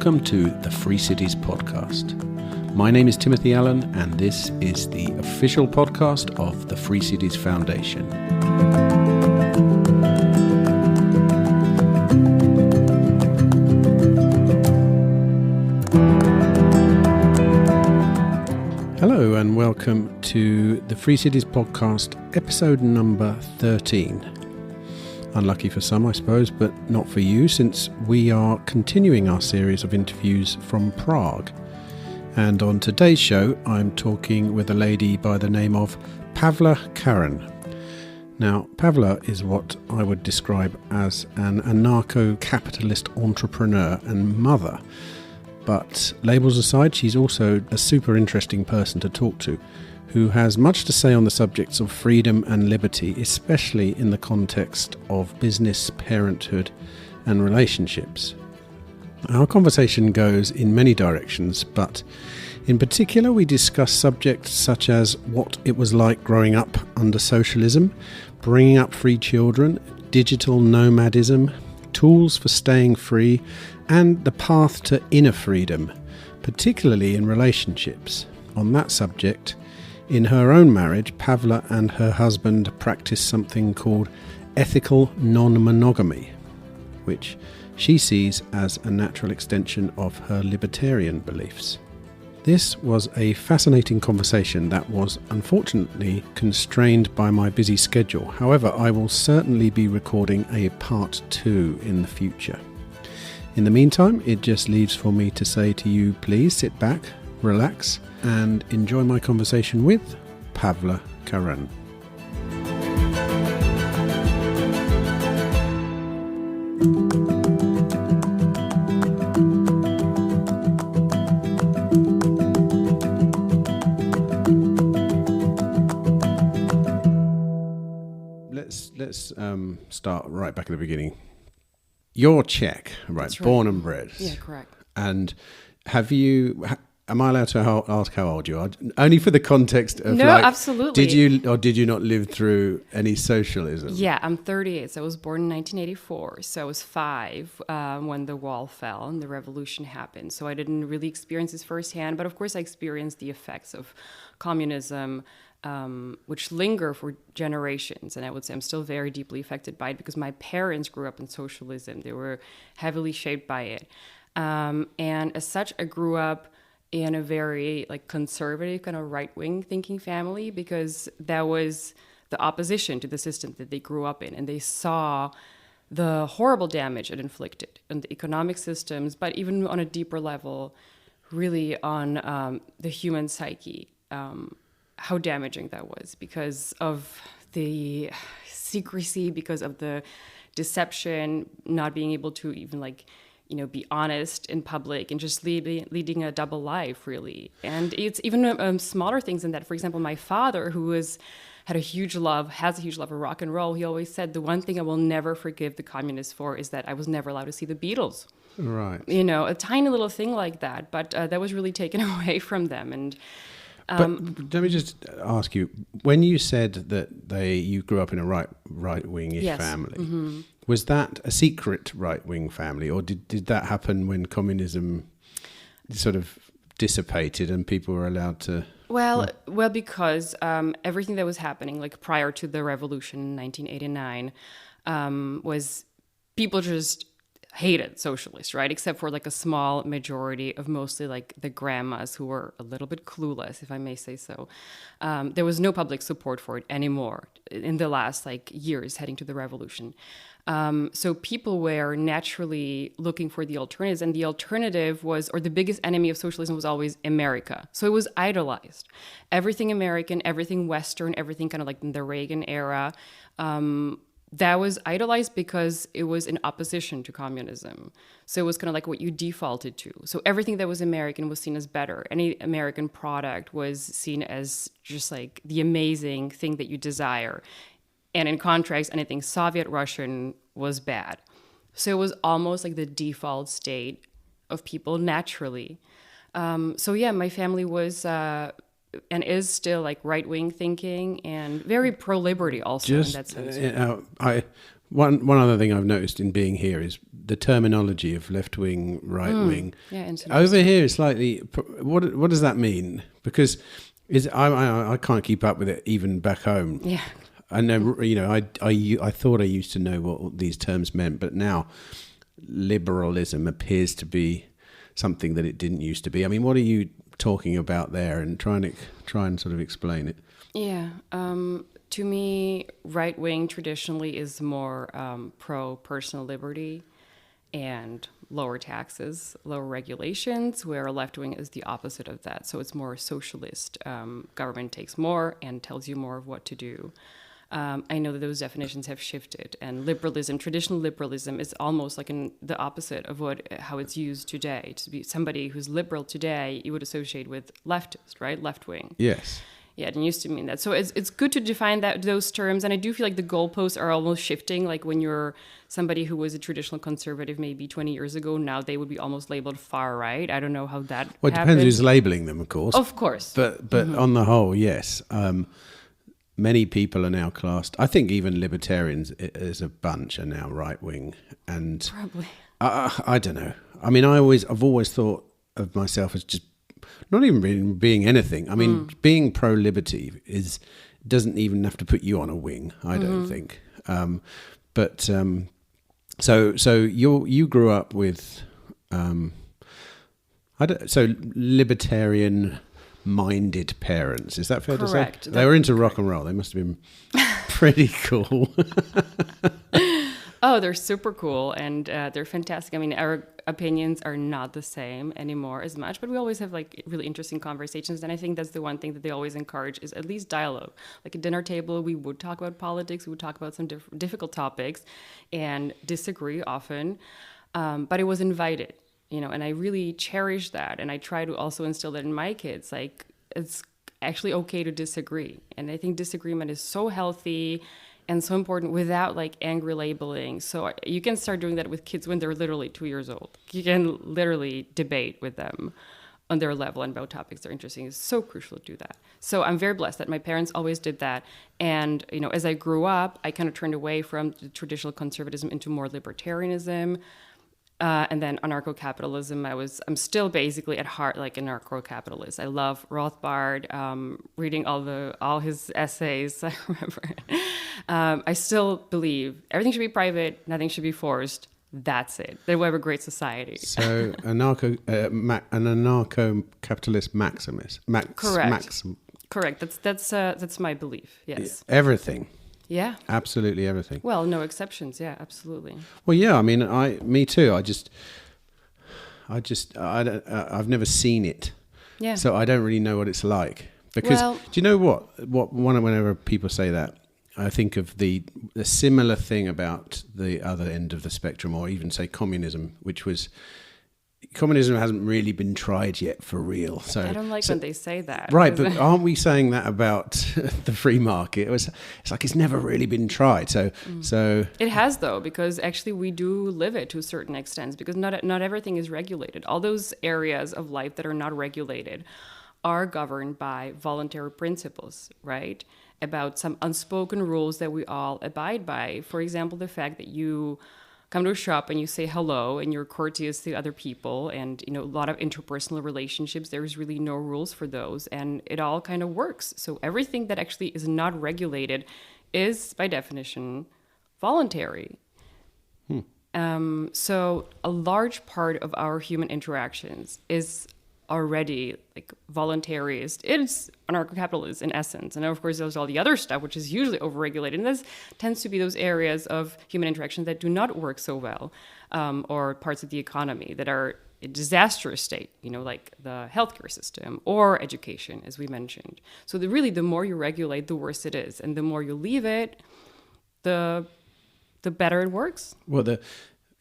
Welcome to the Free Cities podcast. My name is Timothy Allen, and this is the official podcast of the Free Cities Foundation. Hello, and welcome to the Free Cities podcast, episode number 13. Unlucky for some, I suppose, but not for you, since we are continuing our series of interviews from Prague. And on today's show, I'm talking with a lady by the name of Pavla Karon. Now, Pavla is what I would describe as an anarcho-capitalist entrepreneur and mother. But labels aside, she's also a super interesting person to talk to, who has much to say on the subjects of freedom and liberty, especially in the context of business, parenthood, and relationships. Our conversation goes in many directions, but in particular we discuss subjects such as what it was like growing up under socialism, bringing up free children, digital nomadism, tools for staying free, and the path to inner freedom, particularly in relationships. On that subject, in her own marriage, Pavla and her husband practice something called ethical non-monogamy, which she sees as a natural extension of her libertarian beliefs. This was a fascinating conversation that was unfortunately constrained by my busy schedule. However, I will certainly be recording a part 2 in the future. In the meantime, it just leaves for me to say to you, please sit back, relax, and enjoy my conversation with Pavla Karon. Let's start right back at the beginning. You're Czech, right? Born and bred. Yeah, correct. And am I allowed to ask how old you are? Only for the context of No, absolutely. Did you not live through any socialism? Yeah, I'm 38. So I was born in 1984. So I was 5 when the wall fell and the revolution happened. So I didn't really experience this firsthand. But of course, I experienced the effects of communism, which linger for generations. And I would say I'm still very deeply affected by it because my parents grew up in socialism. They were heavily shaped by it. And as such, I grew up in a very conservative kind of right-wing thinking family because that was the opposition to the system that they grew up in. And they saw the horrible damage it inflicted on the economic systems, but even on a deeper level, really on the human psyche, how damaging that was because of the secrecy, because of the deception, not being able to even be honest in public and just leading a double life, really. And it's even smaller things than that. For example, my father, who has a huge love of rock and roll, he always said, the one thing I will never forgive the communists for is that I was never allowed to see the Beatles. Right. A tiny little thing like that. But that was really taken away from them. And but let me just ask you, when you said that you grew up in a right-wing-ish yes. family, Mm-hmm. Was that a secret right-wing family, or did that happen when communism sort of dissipated and people were allowed to? Well, because everything that was happening, prior to the revolution in 1989, was people just hated socialists, right? Except for a small majority of mostly the grandmas who were a little bit clueless, if I may say so. There was no public support for it anymore in the last years heading to the revolution. So people were naturally looking for the alternatives, and the alternative was, or the biggest enemy of socialism was always America. So it was idolized. Everything American, everything Western, everything kind of in the Reagan era, that was idolized because it was in opposition to communism. So it was kind of what you defaulted to. So everything that was American was seen as better. Any American product was seen as just the amazing thing that you desire. And in contrast, anything Soviet Russian was bad. So it was almost the default state of people naturally. So yeah, my family was and is still right-wing thinking and very pro-liberty also in that sense. One other thing I've noticed in being here is the terminology of left wing, right wing. Yeah, interesting. Over here, it's slightly. What does that mean? Because I can't keep up with it even back home. Yeah. I know, I thought I used to know what these terms meant, but now liberalism appears to be something that it didn't used to be. I mean, what are you talking about there? And try and sort of explain it. Yeah. To me, right wing traditionally is more pro personal liberty and lower taxes, lower regulations, where left wing is the opposite of that. So it's more socialist. Government takes more and tells you more of what to do. I know that those definitions have shifted, and liberalism, traditional liberalism, is almost like the opposite of how it's used today. To be somebody who's liberal today, you would associate with leftist, right? Left wing. Yes. Yeah, it used to mean that. So it's good to define those terms, and I do feel like the goalposts are almost shifting. Like when you're somebody who was a traditional conservative maybe 20 years ago, now they would be almost labeled far right. I don't know how that Well, it depends who's labeling them, of course. Of course. But on the whole, yes. Many people are now classed. I think even libertarians as a bunch are now right wing, and probably. I don't know. I mean, I've always thought of myself as just not even being anything. I mean, being pro liberty doesn't even have to put you on a wing. I don't think. So you grew up with libertarian minded parents. Is that fair to say? Correct. They were into rock and roll. They must have been pretty cool. Oh, they're super cool, and they're fantastic. I mean, our opinions are not the same anymore as much, but we always have like really interesting conversations. And I think that's the one thing that they always encourage is at least dialogue. Like at dinner table, we would talk about politics, we would talk about some difficult topics and disagree often, but it was invited, and I really cherish that. And I try to also instill that in my kids. Like, it's actually okay to disagree. And I think disagreement is so healthy and so important without like angry labeling. So you can start doing that with kids when they're literally 2 years old. You can literally debate with them on their level and about topics they're interested in. It's so crucial to do that. So I'm very blessed that my parents always did that. And, as I grew up, I kind of turned away from the traditional conservatism into more libertarianism. And then anarcho-capitalism, I'm still basically at heart like anarcho-capitalist. I love Rothbard, reading all his essays, I remember. I still believe everything should be private, nothing should be forced. That's it. Then we'll have a great society. So an anarcho-capitalist maximist. Correct. Correct. That's my belief. Yes. Everything. Yeah. Absolutely everything. Well, no exceptions. Yeah, absolutely. Well, yeah. I mean, me too. I've never seen it. Yeah. So I don't really know what it's like. Because do you know what? Whenever people say that, I think of the similar thing about the other end of the spectrum, or even say communism, which was. Communism hasn't really been tried yet for real. So I don't like when they say that. Right, but aren't we saying that about the free market? It's like it's never really been tried. So it has, though, because actually we do live it to a certain extent, because not everything is regulated. All those areas of life that are not regulated are governed by voluntary principles, right? About some unspoken rules that we all abide by. For example, the fact that you come to a shop and you say hello and you're courteous to other people, and a lot of interpersonal relationships, there's really no rules for those, and it all kind of works. So everything that actually is not regulated is by definition voluntary. So a large part of our human interactions is already like voluntarist. It's anarcho-capitalist in essence. And of course there's all the other stuff which is usually overregulated, and this tends to be those areas of human interaction that do not work so well, or parts of the economy that are a disastrous state, like the healthcare system or education, as we mentioned. So the more you regulate, the worse it is, and the more you leave it, the better it works. Well,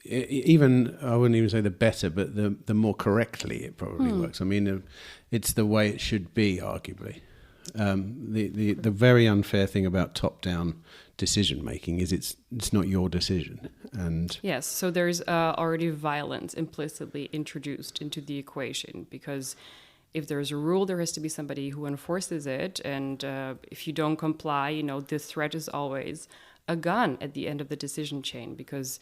I wouldn't even say the better, but the more correctly it probably works. I mean, it's the way it should be, arguably. The very unfair thing about top-down decision making is it's not your decision. And yes, so there's already violence implicitly introduced into the equation, because if there's a rule, there has to be somebody who enforces it, and if you don't comply, the threat is always a gun at the end of the decision chain, because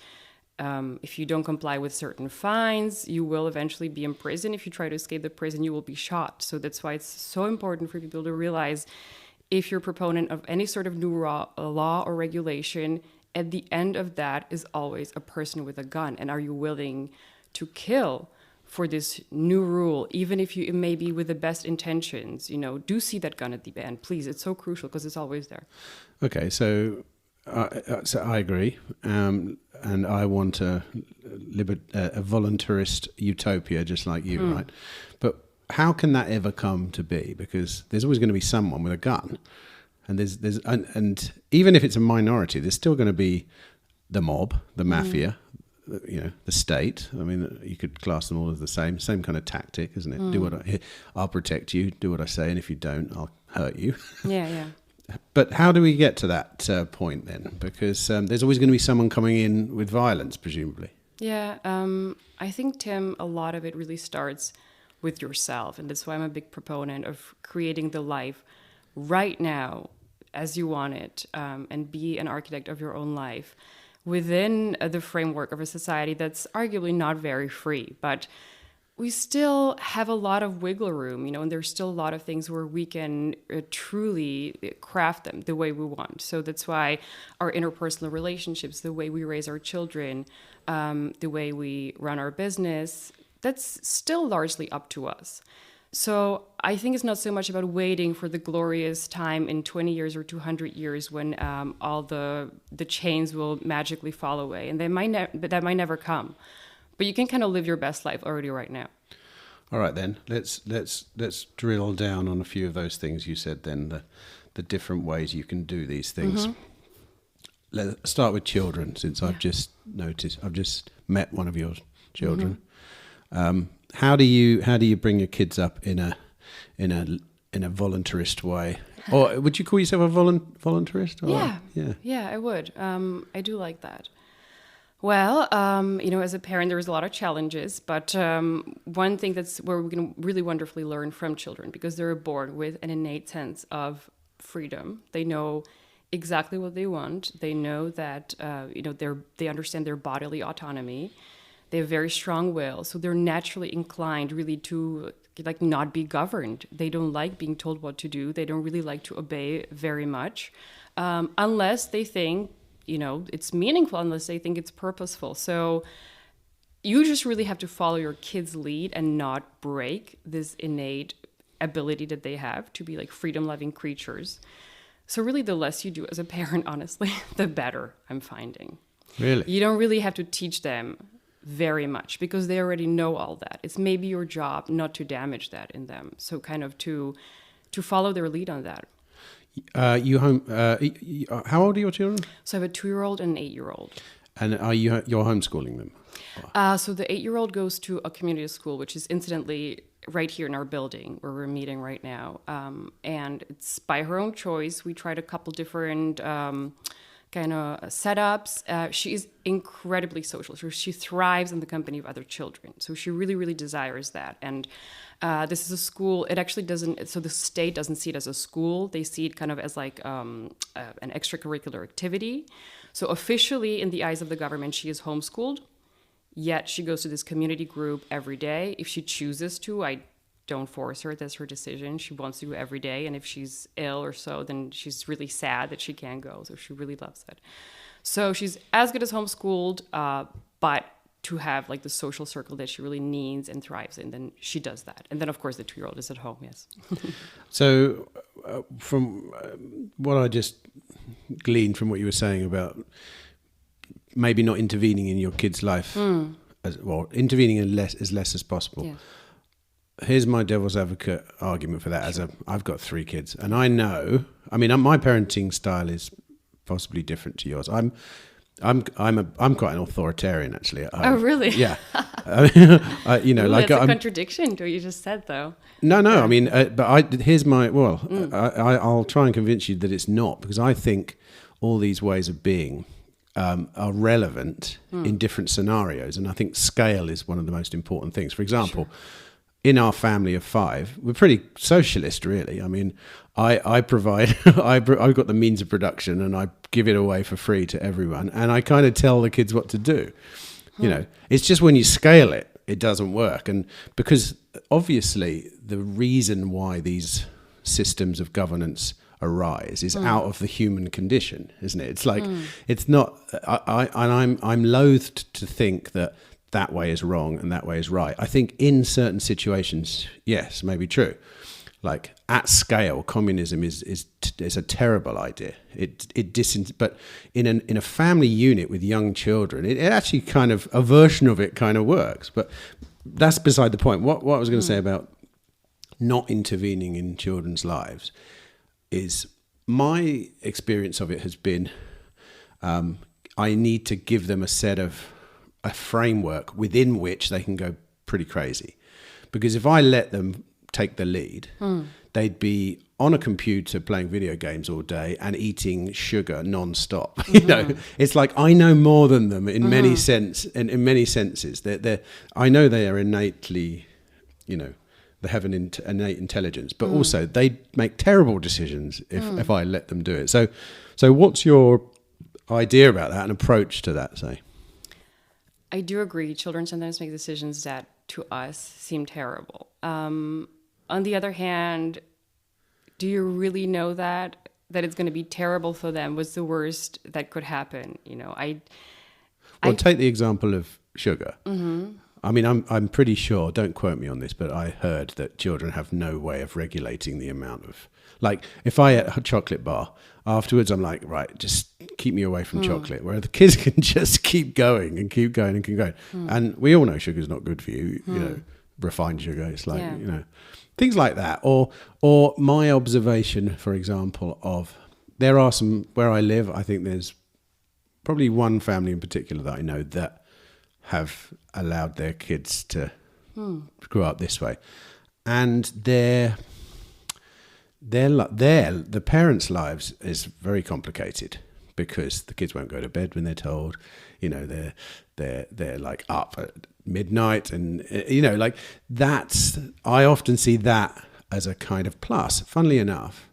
if you don't comply with certain fines, you will eventually be imprisoned. If you try to escape the prison, you will be shot. So that's why it's so important for people to realize, if you're a proponent of any sort of new law or regulation, at the end of that is always a person with a gun. And are you willing to kill for this new rule, even if it may be with the best intentions? Do see that gun at the end, please. It's so crucial because it's always there. Okay, so I agree, and I want a voluntarist utopia, just like you, right? But how can that ever come to be? Because there's always going to be someone with a gun, and and even if it's a minority, there's still going to be the mob, the mafia, the state. I mean, you could class them all as the same kind of tactic, isn't it? I'll protect you. Do what I say, and if you don't, I'll hurt you. Yeah. But how do we get to that point then? Because there's always going to be someone coming in with violence, presumably. Yeah, I think, Tim, a lot of it really starts with yourself. And that's why I'm a big proponent of creating the life right now as you want it, and be an architect of your own life within the framework of a society that's arguably not very free. But we still have a lot of wiggle room, and there's still a lot of things where we can truly craft them the way we want. So that's why our interpersonal relationships, the way we raise our children, the way we run our business, that's still largely up to us. So I think it's not so much about waiting for the glorious time in 20 years or 200 years when all the chains will magically fall away, and that might never come. But you can kind of live your best life already right now. All right, then. Let's drill down on a few of those things you said then, the different ways you can do these things. Let's start with children, since I've just met one of your children. How do you bring your kids up in a voluntarist way? Or would you call yourself a voluntarist? Or, Yeah, I would. I do like that. Well, as a parent, there's a lot of challenges, but one thing that's where we can really wonderfully learn from children, because they're born with an innate sense of freedom. They know exactly what they want. They know that, they understand their bodily autonomy. They have very strong will, so they're naturally inclined really to not be governed. They don't like being told what to do. They don't really like to obey very much, unless they think it's meaningful, unless they think it's purposeful. So you just really have to follow your kids' lead and not break this innate ability that they have to be freedom-loving creatures. So really, the less you do as a parent, honestly, the better, I'm finding. Really? You don't really have to teach them very much, because they already know all that. It's maybe your job not to damage that in them. So kind of to follow their lead on that. How old are your children? So I have a 2-year-old and an 8-year-old. And you're homeschooling them? So the 8-year-old goes to a community school, which is incidentally right here in our building where we're meeting right now. And it's by her own choice. We tried a couple different kind of setups. She is incredibly social. So she thrives in the company of other children. So she really, really desires that. And this is a school. It actually doesn't. So the state doesn't see it as a school. They see it kind of as an extracurricular activity. So officially, in the eyes of the government, she is homeschooled. Yet she goes to this community group every day. If she chooses to, I don't force her. That's her decision. She wants to go every day. And if she's ill or so, then she's really sad that she can't go. So she really loves it. So she's as good as homeschooled, but to have the social circle that she really needs and thrives in, then she does that. And then, of course, the 2-year-old is at home, yes. So from what I just gleaned from what you were saying about maybe not intervening in your kid's life, intervening as less as possible. Yeah. Here's my devil's advocate argument for that. Sure. I've got 3 kids, and I know. I mean, my parenting style is possibly different to yours. I'm quite an authoritarian, actually. Oh, really? Yeah. That's a contradiction to what you just said, though. No. I mean, here's my. I'll try and convince you that it's not, because I think all these ways of being are relevant in different scenarios, and I think scale is one of the most important things. For example. Sure. in our family of 5, we're pretty socialist, really. I mean, I provide, I've got the means of production, and I give it away for free to everyone, and I kind of tell the kids what to do. You know, it's just when you scale it, it doesn't work. And because obviously the reason why these systems of governance arise is out of the human condition, isn't it? It's like, it's not, I'm loathed to think that way is wrong and that way is right. I think in certain situations, yes, maybe true. Like at scale, communism is a terrible idea. But in a family unit with young children, it actually kind of, a version of it kind of works. But that's beside the point. What I was going to say about not intervening in children's lives is my experience of it has been, I need to give them a framework within which they can go pretty crazy. Because if I let them take the lead, they'd be on a computer playing video games all day and eating sugar non-stop. You know, it's like I know more than them in many senses. I know they are innately, you know, they have an innate intelligence, but also they make terrible decisions if I let them do it. So what's your idea about that and approach to that, say? I do agree. Children sometimes make decisions that to us seem terrible. On the other hand, do you really know that it's going to be terrible for them? What's the worst that could happen? You know, take the example of sugar. I mean, I'm pretty sure, don't quote me on this, but I heard that children have no way of regulating the amount of, like, if I ate a chocolate bar, afterwards I'm like, right, just keep me away from chocolate, where the kids can just keep going and keep going and keep going. And we all know sugar's not good for you, you know, refined sugar. It's like, you know, things like that. Or my observation, for example, of, there are some, where I live, I think there's probably one family in particular that I know that have allowed their kids to grow up this way. And the parents' lives is very complicated because the kids won't go to bed when they're told. You know, they're like up at midnight, and you know, like that's, I often see that as a kind of plus. Funnily enough,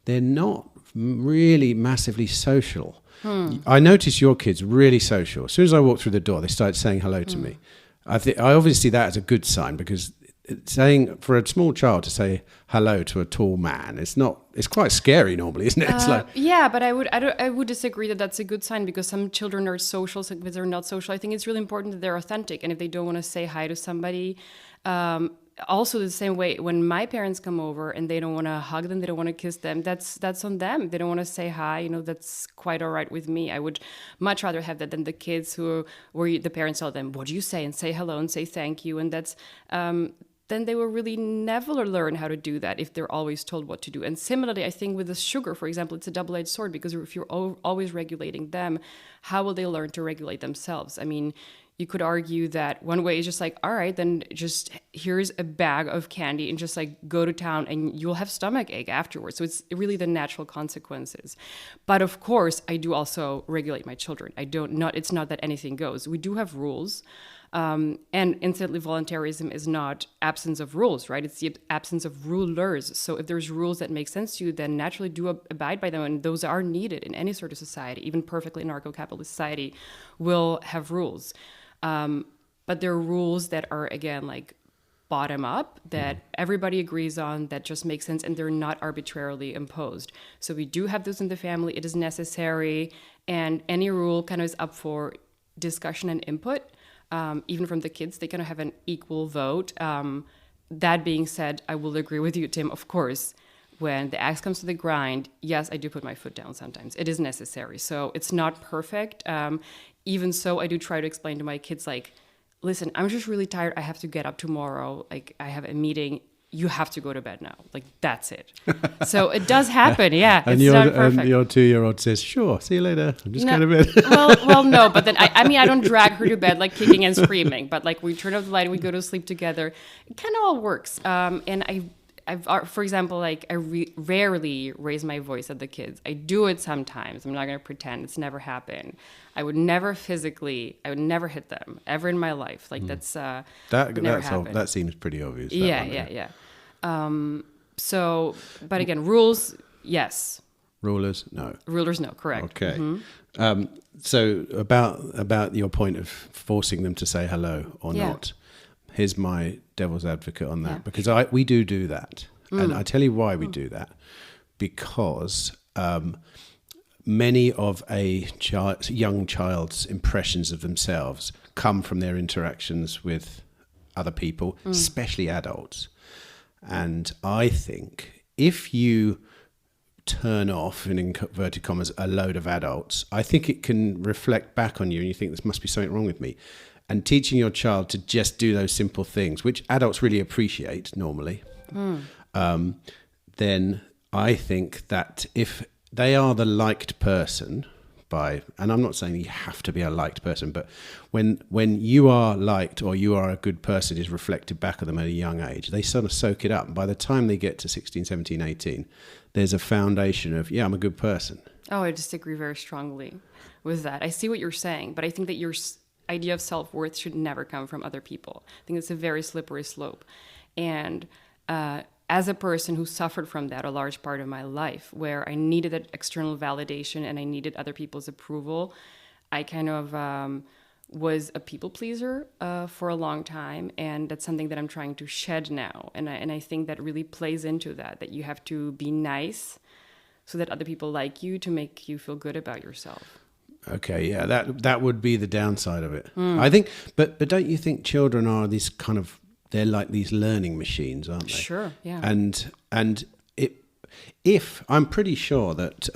they're not really massively social. I notice your kids really social. As soon as I walk through the door, they start saying hello to me. I obviously see that as a good sign, because saying, for a small child to say hello to a tall man, it's quite scary normally, isn't it? It's like, yeah, but I would disagree that that's a good sign, because some children are social, some kids are not social. I think it's really important that they're authentic, and if they don't want to say hi to somebody, also the same way, when my parents come over and they don't want to hug them, they don't want to kiss them, that's on them. They don't want to say hi, you know, that's quite all right with me. I would much rather have that than the kids where the parents tell them, what do you say, and say hello and say thank you, and that's then they will really never learn how to do that if they're always told what to do. And similarly, I think with the sugar, for example, it's a double-edged sword, because if you're always regulating them, how will they learn to regulate themselves? I mean, you could argue that one way is just like, all right, then just here's a bag of candy and just like go to town and you'll have stomachache afterwards. So it's really the natural consequences. But of course, I do also regulate my children. It's not that anything goes. We do have rules. And incidentally, voluntarism is not absence of rules, right? It's the absence of rulers. So if there's rules that make sense to you, then naturally do abide by them. And those are needed in any sort of society. Even perfectly anarcho-capitalist society will have rules. But there are rules that are, again, like bottom up, that everybody agrees on, that just make sense, and they're not arbitrarily imposed. So we do have those in the family. It is necessary. And any rule kind of is up for discussion and input. Even from the kids, they kind of have an equal vote. That being said, I will agree with you, Tim, of course, when the axe comes to the grind, yes, I do put my foot down sometimes. It is necessary. So it's not perfect. Even so, I do try to explain to my kids, like, listen, I'm just really tired. I have to get up tomorrow. Like, I have a meeting. You have to go to bed now. Like, that's it. So it does happen, yeah. And it's not perfect. And your 2-year-old says, sure, see you later. I'm just going to bed. well, no, but then, I mean, I don't drag her to bed, like, kicking and screaming. But, like, we turn off the light and we go to sleep together. It kind of all works. And for example, like I rarely raise my voice at the kids. I do it sometimes. I'm not going to pretend it's never happened. I would never hit them ever in my life. Like that's never happened. That seems pretty obvious. Yeah. So, but again, rules, yes. Rulers, no. Rulers, no. Correct. Okay. Mm-hmm. So about your point of forcing them to say hello or not. Here's my devil's advocate on that, because we do that. And I tell you why we do that. Because many of a young child's impressions of themselves come from their interactions with other people, especially adults. And I think if you turn off, in inverted commas, a load of adults, I think it can reflect back on you and you think, this must be something wrong with me. And teaching your child to just do those simple things, which adults really appreciate normally, then I think that if they are the liked person and I'm not saying you have to be a liked person, but when you are liked or you are a good person is reflected back at them at a young age, they sort of soak it up. And by the time they get to 16, 17, 18, there's a foundation of, I'm a good person. Oh, I disagree very strongly with that. I see what you're saying, but I think that your idea of self-worth should never come from other people. I think it's a very slippery slope. And as a person who suffered from that a large part of my life, where I needed that external validation and I needed other people's approval, I kind of was a people pleaser for a long time. And that's something that I'm trying to shed now. And I think that really plays into that you have to be nice so that other people like you to make you feel good about yourself. Okay, yeah, that would be the downside of it. I think, but don't you think children are these kind of, they're like these learning machines, aren't they? Sure, yeah. And if I'm pretty sure that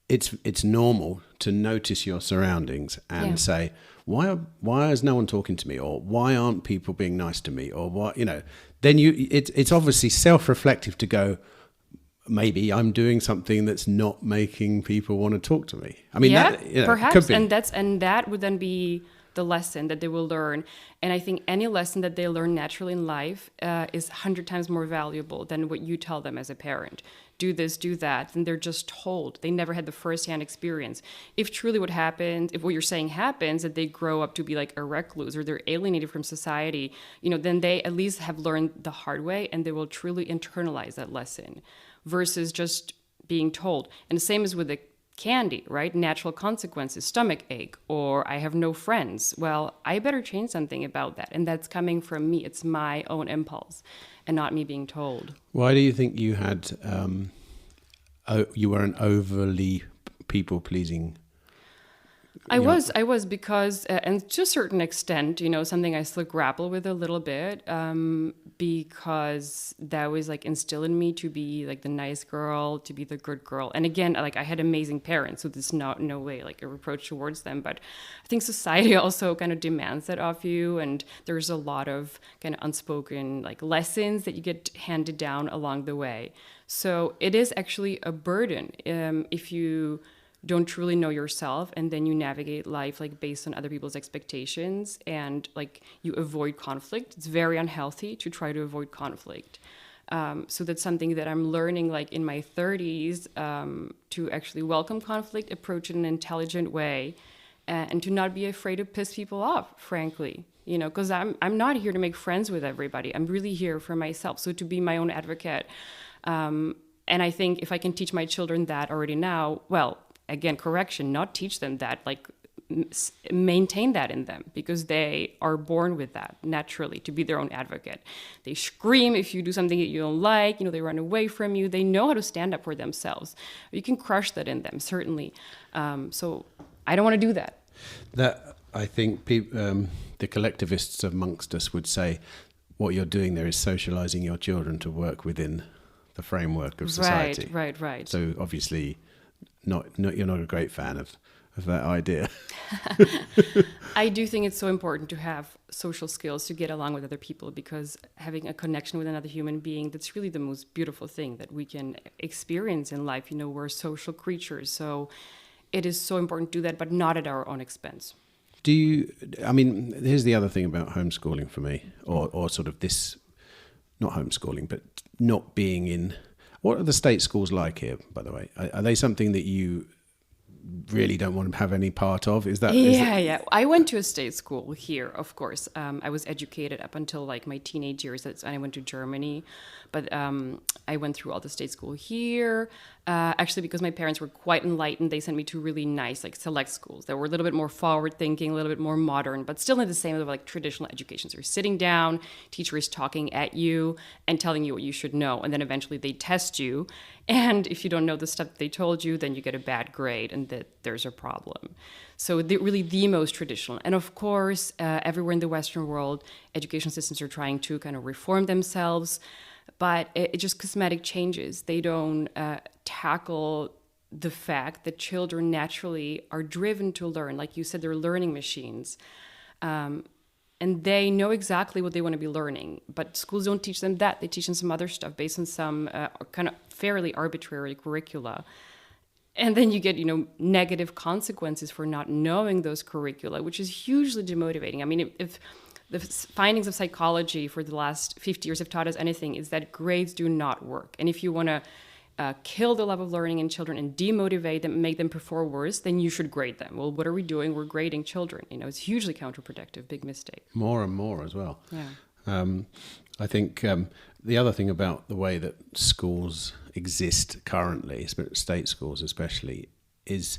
it's normal to notice your surroundings and say, why is no one talking to me, or why aren't people being nice to me, or what, then it's obviously self-reflective to go, maybe I'm doing something that's not making people want to talk to me. I mean, perhaps, could be. and that would then be the lesson that they will learn. And I think any lesson that they learn naturally in life is 100 times more valuable than what you tell them as a parent. Do this, do that. And they're just told. They never had the firsthand experience. If truly what happens, if what you're saying happens, that they grow up to be like a recluse or they're alienated from society, then they at least have learned the hard way and they will truly internalize that lesson versus just being told. And the same is with the candy, right? Natural consequences, stomach ache, or I have no friends. Well, I better change something about that. And that's coming from me. It's my own impulse and not me being told. Why do you think you had, you were an overly people-pleasing? I was because, and to a certain extent, something I still grapple with a little bit, because that was like instilled in me to be like the nice girl, to be the good girl. And again, like I had amazing parents, so there's no way like a reproach towards them. But I think society also kind of demands that of you. And there's a lot of kind of unspoken like lessons that you get handed down along the way. So it is actually a burden if you don't truly know yourself and then you navigate life like based on other people's expectations and like you avoid conflict. It's very unhealthy to try to avoid conflict. So that's something that I'm learning like in my 30s, to actually welcome conflict, approach it in an intelligent way, and to not be afraid to piss people off, frankly. Because I'm not here to make friends with everybody. I'm really here for myself. So to be my own advocate. And I think if I can teach my children that already now, well, again, correction, not teach them that, like maintain that in them because they are born with that naturally to be their own advocate. They scream if you do something that you don't like, they run away from you. They know how to stand up for themselves. You can crush that in them, certainly. So I don't want to do that. That I think the collectivists amongst us would say what you're doing there is socializing your children to work within the framework of society. Right. So obviously you're not a great fan of that idea. I do think it's so important to have social skills to get along with other people because having a connection with another human being, that's really the most beautiful thing that we can experience in life. We're social creatures. So it is so important to do that, but not at our own expense. Here's the other thing about homeschooling for me, or sort of this not homeschooling, but not being in. What are the state schools like here, by the way? Are they something that you really don't want to have any part of? Is that? Yeah. I went to a state school here, of course. I was educated up until like my teenage years. And I went to Germany, but I went through all the state school here. Actually, because my parents were quite enlightened, they sent me to really nice, like select schools that were a little bit more forward thinking, a little bit more modern, but still in the same like traditional education. So you're sitting down, teacher is talking at you and telling you what you should know. And then eventually they test you. And if you don't know the stuff that they told you, then you get a bad grade and that there's a problem. So really the most traditional. And of course, everywhere in the Western world, education systems are trying to kind of reform themselves. But it's just cosmetic changes. They don't tackle the fact that children naturally are driven to learn. Like you said, they're learning machines. And they know exactly what they want to be learning. But schools don't teach them that. They teach them some other stuff based on some kind of fairly arbitrary curricula. And then you get, negative consequences for not knowing those curricula, which is hugely demotivating. I mean, if the findings of psychology for the last 50 years have taught us anything, is that grades do not work. And if you want to kill the love of learning in children and demotivate them, make them perform worse, then you should grade them. Well, what are we doing? We're grading children. It's hugely counterproductive, big mistake. More and more as well. Yeah. I think the other thing about the way that schools exist currently, state schools especially, is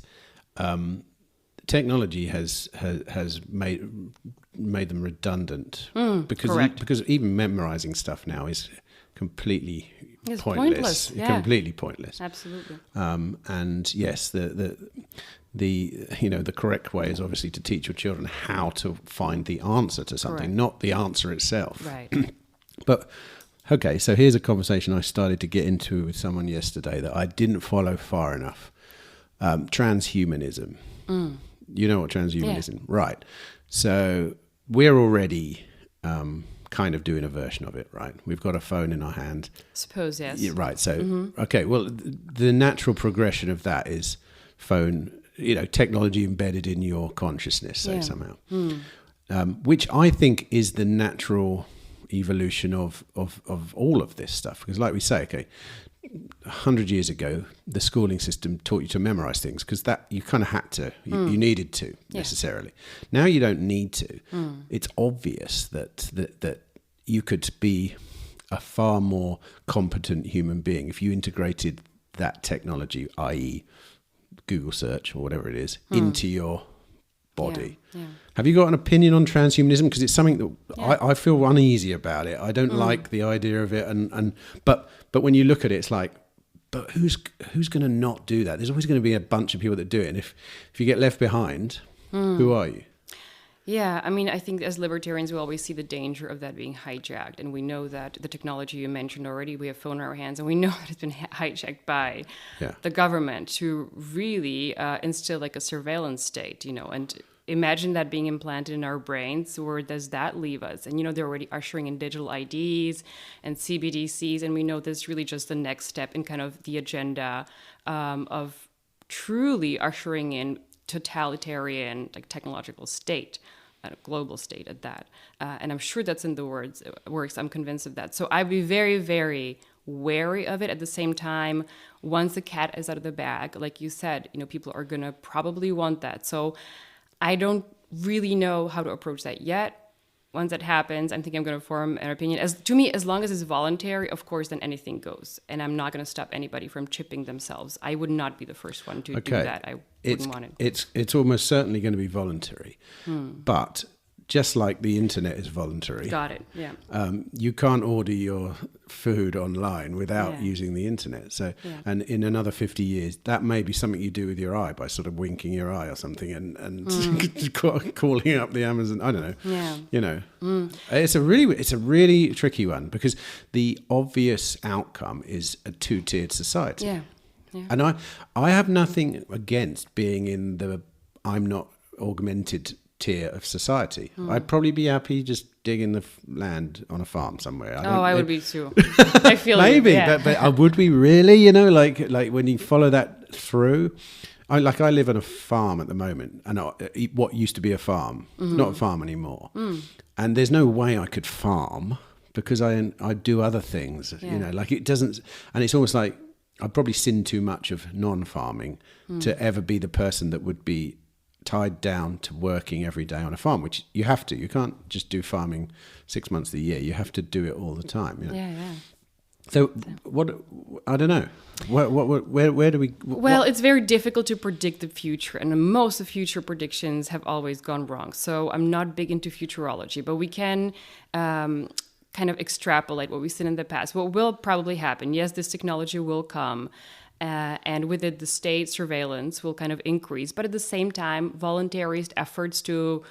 technology has made them redundant because even memorizing stuff now is completely pointless. Yeah. Completely pointless. Absolutely. And yes, the correct way is obviously to teach your children how to find the answer to something, Correct. not the answer itself. Right. But okay, so here's a conversation I started to get into with someone yesterday that I didn't follow far enough. Transhumanism. You know what transhumanism? Yeah. Right. So we're already kind of doing a version of it, right? We've got a phone in our hand. Suppose, yes. Yeah, right. So, okay, well, the natural progression of that is phone, technology embedded in your consciousness, somehow. Which I think is the natural evolution of all of this stuff. Because like we say, okay, 100 years ago, the schooling system taught you to memorize things because that you kind of had to, you needed to necessarily. Now you don't need to. It's obvious that you could be a far more competent human being if you integrated that technology, i.e. Google search or whatever it is, into your body. Yeah. Have you got an opinion on transhumanism? Because it's something that I feel uneasy about it. I don't like the idea of it. But when you look at it, it's like, but who's going to not do that? There's always going to be a bunch of people that do it. And if you get left behind, who are you? Yeah, I mean, I think as libertarians, we always see the danger of that being hijacked. And we know that the technology you mentioned already, we have phone in our hands, and we know that it's been hijacked by the government to really instill like a surveillance state, and imagine that being implanted in our brains. Where does that leave us? And, they're already ushering in digital IDs and CBDCs, and we know this is really just the next step in kind of the agenda of truly ushering in totalitarian, like technological state, a global state at that. And I'm sure that's in the works. I'm convinced of that. So I'd be very, very wary of it. At the same time, once the cat is out of the bag, like you said, people are going to probably want that. So I don't really know how to approach that yet. Once that happens, I'm thinking I'm going to form an opinion. To me, as long as it's voluntary, of course, then anything goes. And I'm not going to stop anybody from chipping themselves. I would not be the first one to do that. I wouldn't want it. It's almost certainly going to be voluntary. But just like the internet is voluntary. Got it, yeah. You can't order your food online without using the internet. So, and in another 50 years, that may be something you do with your eye by sort of winking your eye or something and calling up the Amazon. I don't know. Yeah. It's a really tricky one because the obvious outcome is a two-tiered society. Yeah. Yeah. And I have nothing against being in the I'm not augmented tier of society. I'd probably be happy just digging the land on a farm somewhere. I would be too. I feel maybe, but would we really? Like when you follow that through. I live on a farm at the moment, and what used to be a farm, not a farm anymore. And there's no way I could farm because I do other things, like it doesn't, and it's almost like I'd probably sin too much of non-farming to ever be the person that would be tied down to working every day on a farm, which you have to. You can't just do farming 6 months of the year. You have to do it all the time. Yeah. So what? I don't know. Where do we? Well, it's very difficult to predict the future, and most of future predictions have always gone wrong. So I'm not big into futurology, but we can kind of extrapolate what we've seen in the past. What will probably happen? Yes, this technology will come. And with it, the state surveillance will kind of increase. But at the same time, voluntarist efforts to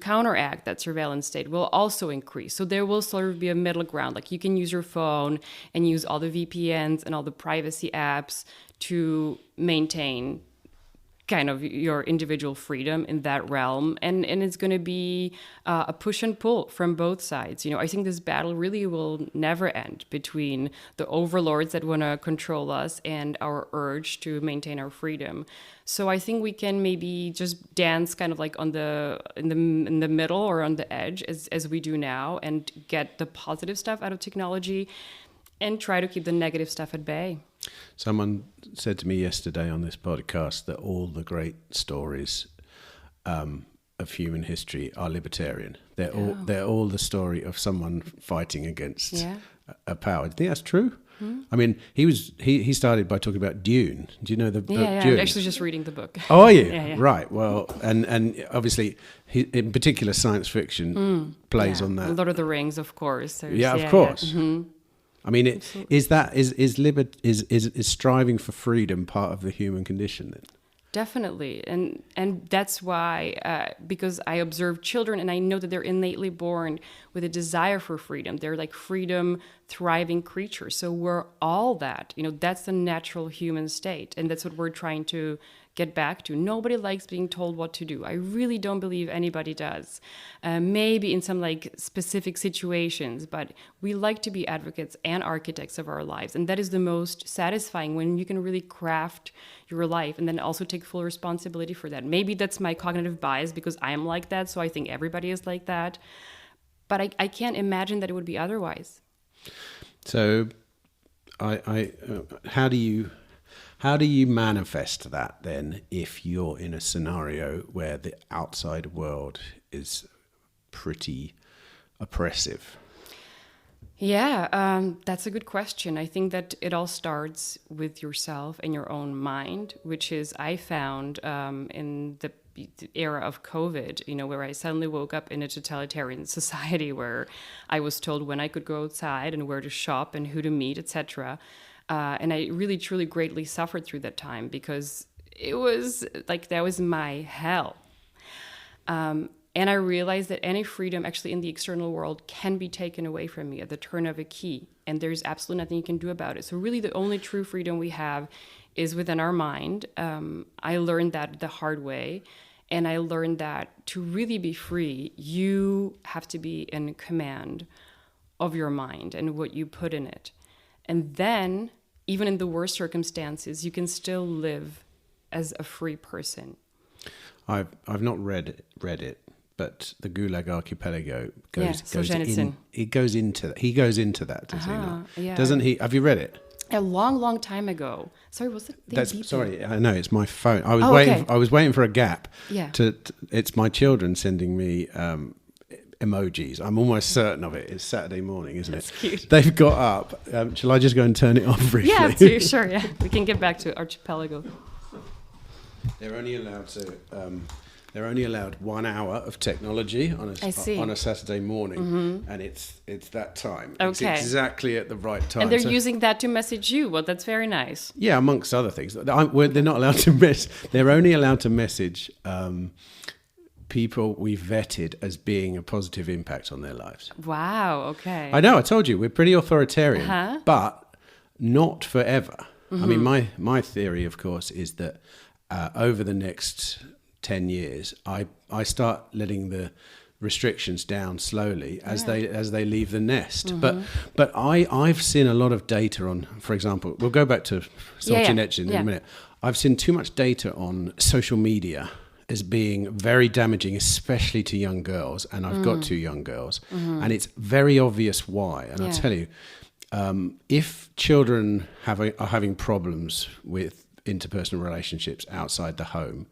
counteract that surveillance state will also increase. So there will sort of be a middle ground. Like you can use your phone and use all the VPNs and all the privacy apps to maintain kind of your individual freedom in that realm. And it's going to be a push and pull from both sides. I think this battle really will never end between the overlords that want to control us and our urge to maintain our freedom. So I think we can maybe just dance kind of like in the middle or on the edge as we do now, and get the positive stuff out of technology and try to keep the negative stuff at bay. Someone said to me yesterday on this podcast that all the great stories of human history are libertarian. They're all the story of someone fighting against a power. Do you think that's true? I mean, he started by talking about Dune. Do you know the book Dune? I'm actually just reading the book. Oh, are you? Yeah. Right. Well, and obviously, in particular, science fiction plays on that. Lord of the Rings, of course. Of course. Yeah. Mm-hmm. I mean, is striving for freedom part of the human condition then? Definitely, and that's why, because I observe children and I know that they're innately born with a desire for freedom. They're like freedom, thriving creatures. So we're all that. That's the natural human state, and that's what we're trying to get back to. Nobody likes being told what to do. I really don't believe anybody does. Maybe in some like specific situations, but we like to be advocates and architects of our lives. And that is the most satisfying, when you can really craft your life and then also take full responsibility for that. Maybe that's my cognitive bias because I am like that. So I think everybody is like that. But I can't imagine that it would be otherwise. So how do you manifest that then if you're in a scenario where the outside world is pretty oppressive? Yeah, that's a good question. I think that it all starts with yourself and your own mind, which is I found in the era of COVID, where I suddenly woke up in a totalitarian society where I was told when I could go outside and where to shop and who to meet, etc. And I really, truly, greatly suffered through that time because it was like that was my hell. And I realized that any freedom actually in the external world can be taken away from me at the turn of a key. And there's absolutely nothing you can do about it. So really the only true freedom we have is within our mind. I learned that the hard way. And I learned that to really be free, you have to be in command of your mind and what you put in it. And then, even in the worst circumstances, you can still live as a free person. I've not read it, but the Gulag Archipelago goes into that, does he not? Yeah. Doesn't he? Have you read it? A long time ago. Sorry, was it? Sorry, I know it's my phone. I was waiting for a gap. Yeah. It's my children sending me emojis. I'm almost certain of it. It's Saturday morning, isn't That's it? Cute. They've got up. Shall I just go and turn it off briefly? Yeah, sure. Yeah, we can get back to Archipelago. They're only allowed 1 hour of technology on a Saturday morning, and it's that time. Okay. It's exactly at the right time. And they're using that to message you. Well, that's very nice. Yeah, amongst other things. They're not allowed to They're only allowed to message people we've vetted as being a positive impact on their lives. Wow. Okay. I know. I told you we're pretty authoritarian, but not forever. I mean, my theory, of course, is that over the next 10 years, I start letting the restrictions down slowly as they leave the nest. But I've seen a lot of data on, for example, we'll go back to Solzhenitsyn in a minute. I've seen too much data on social media as being very damaging, especially to young girls. And I've got 2 young girls, and it's very obvious why. And I'll tell you, if children are having problems with interpersonal relationships outside the home,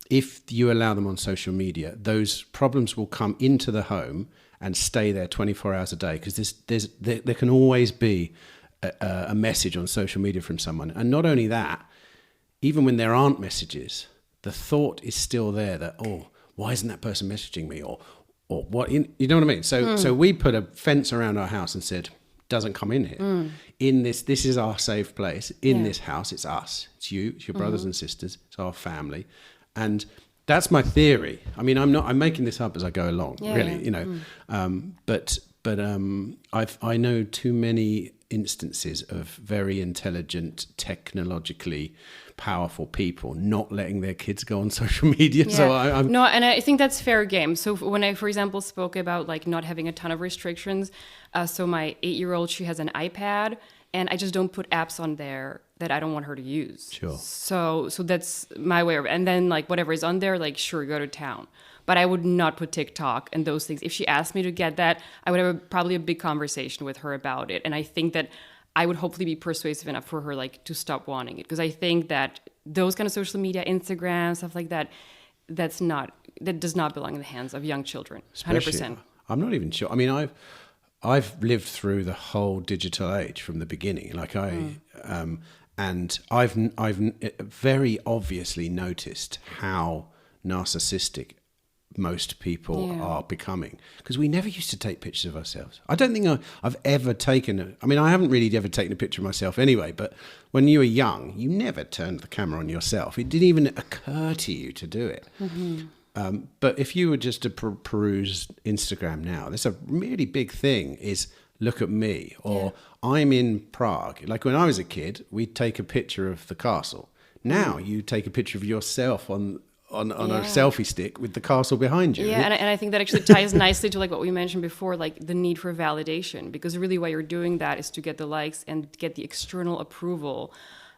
if you allow them on social media, those problems will come into the home and stay there 24 hours a day, because there can always be a message on social media from someone. And not only that, even when there aren't messages, the thought is still there that, oh, why isn't that person messaging me? Or what, you know what I mean? So we put a fence around our house and said, doesn't come in here. In this is our safe place. In this house, it's us. It's you, it's your brothers and sisters, it's our family. And that's my theory. I mean, I'm making this up as I go along, really, you know. But I know too many instances of very intelligent, technologically powerful people not letting their kids go on social media. So I'm no, and I think that's fair game. So when I, for example, spoke about like not having a ton of restrictions, so my 8-year-old, she has an iPad, and I just don't put apps on there that I don't want her to use. Sure. So that's my way of, and then like whatever is on there, like sure, go to town. But I would not put TikTok and those things. If she asked me to get that, I would have probably a big conversation with her about it. And I think that I would hopefully be persuasive enough for her like to stop wanting it. Because I think that those kind of social media, Instagram, stuff like that, that does not belong in the hands of young children. 100%. I'm not even sure. I mean, I've lived through the whole digital age from the beginning. Like and I've very obviously noticed how narcissistic most people are becoming, because we never used to take pictures of ourselves. I don't think I've ever taken I haven't really ever taken a picture of myself anyway, but when you were young, you never turned the camera on yourself. It didn't even occur to you to do it. But if you were just to peruse Instagram now, there's a really big thing is look at me, or I'm in Prague. Like when I was a kid, we'd take a picture of the castle. Now you take a picture of yourself on a selfie stick with the castle behind you. Yeah, and I think that actually ties nicely to like what we mentioned before, like the need for validation, because really why you're doing that is to get the likes and get the external approval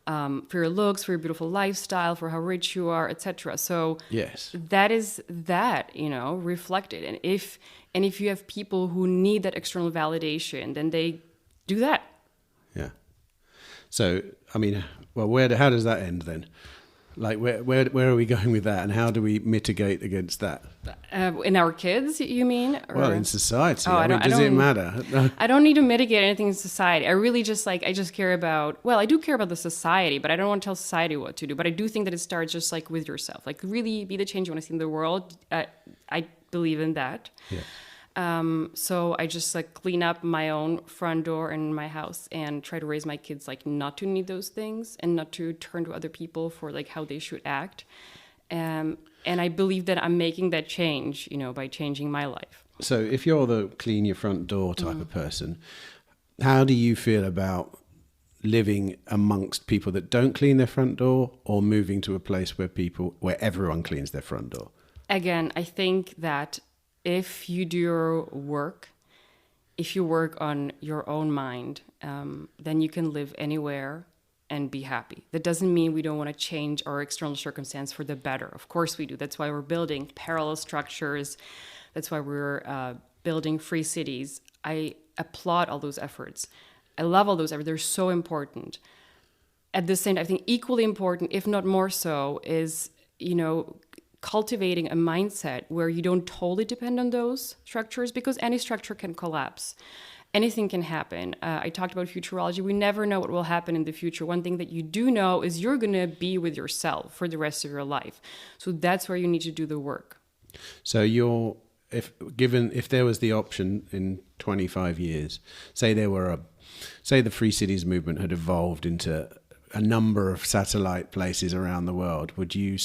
for your looks, for your beautiful lifestyle, for how rich you are, etc. So that is reflected. And if you have people who need that external validation, then they do that. Yeah. So, I mean, well, how does that end then? Like, where are we going with that, and how do we mitigate against that? In our kids, you mean? Or? Well, in society. Does it matter? I don't need to mitigate anything in society. I really just care about, I do care about the society, but I don't want to tell society what to do. But I do think that it starts just like with yourself. Like really be the change you want to see in the world. I believe in that. Yeah. So I just like clean up my own front door and my house and try to raise my kids like not to need those things and not to turn to other people for like how they should act. And I believe that I'm making that change, by changing my life. So if you're the clean your front door type of person, how do you feel about living amongst people that don't clean their front door, or moving to a place where everyone cleans their front door? Again, I think that if you do your work, if you work on your own mind, then you can live anywhere and be happy. That doesn't mean we don't want to change our external circumstance for the better. Of course we do. That's why we're building parallel structures. That's why we're building free cities. I applaud all those efforts. I love all those efforts. They're so important. At the same time, I think equally important, if not more so, is, cultivating a mindset where you don't totally depend on those structures, because any structure can collapse. Anything can happen. I talked about futurology. We never know what will happen in the future. One thing that you do know is you're going to be with yourself for the rest of your life. So that's where you need to do the work. So if there was the option in 25 years, say the Free Cities movement had evolved into a number of satellite places around the world, would you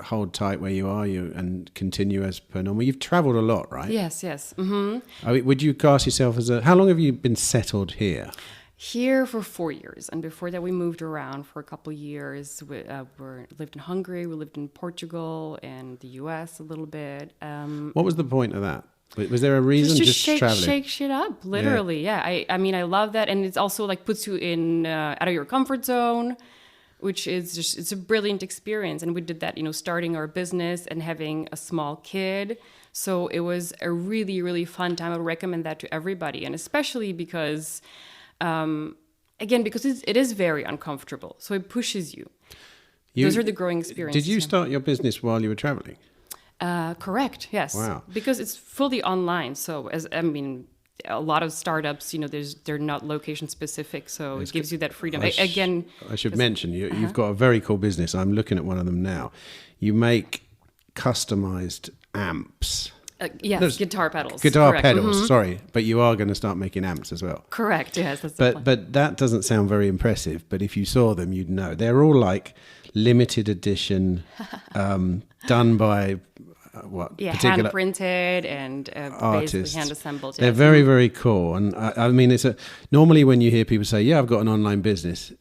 hold tight where you are and continue as per normal? You've traveled a lot, right? Yes. Mm-hmm. I mean, would you class yourself as how long have you been settled here? Here for 4 years, and before that we moved around for a couple of years. We lived in Hungary, we lived in Portugal and the US a little bit. What was the point of that? Was there a reason? Just traveling? Shake shit up, literally. Yeah. I mean, I love that, and it's also like puts you in out of your comfort zone. which is just, it's a brilliant experience. And we did that, starting our business and having a small kid. So it was a really, really fun time. I would recommend that to everybody. And especially because, because it is very uncomfortable. So it pushes you. Those are the growing experiences. Did you start your business while you were traveling? Correct. Yes. Wow. Because it's fully online. So a lot of startups, they're not location specific, so it gives you that freedom. I should mention you've got a very cool business. I'm looking at one of them now. You make customized amps. Yes, guitar pedals. Guitar pedals. Sorry, but you are going to start making amps as well. Correct. Yes, that's the plan. But that doesn't sound very impressive. But if you saw them, you'd know they're all like limited edition, done by. Hand printed and basically hand assembled. They're very, very cool. And I mean, normally when you hear people say, "Yeah, I've got an online business,"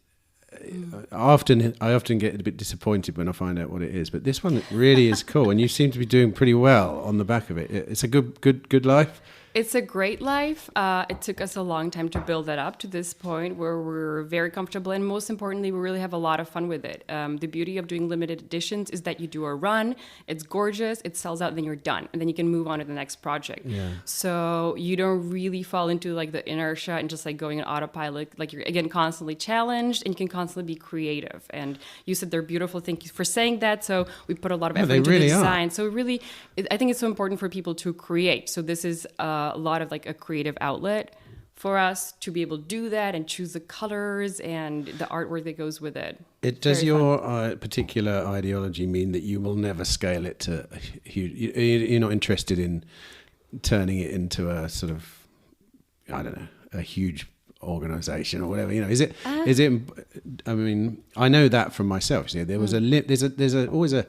I often get a bit disappointed when I find out what it is. But this one really is cool, and you seem to be doing pretty well on the back of it. It's a good life. It's a great life. It took us a long time to build that up to this point where we're very comfortable. And most importantly, we really have a lot of fun with it. The beauty of doing limited editions is that you do a run, it's gorgeous, it sells out, and then you're done. And then you can move on to the next project. Yeah. So you don't really fall into like the inertia and just like going on autopilot. Like you're, again, constantly challenged and you can constantly be creative. And you said they're beautiful. Thank you for saying that. So we put a lot of effort into the design. So really, I think it's so important for people to create. So this is a lot of like a creative outlet for us to be able to do that and choose the colors and the artwork that goes with it. Does your particular ideology mean that you will never scale it to a huge? You're not interested in turning it into a sort of, I don't know, a huge organization or whatever? Is it? I mean, I know that from myself. There was there's always a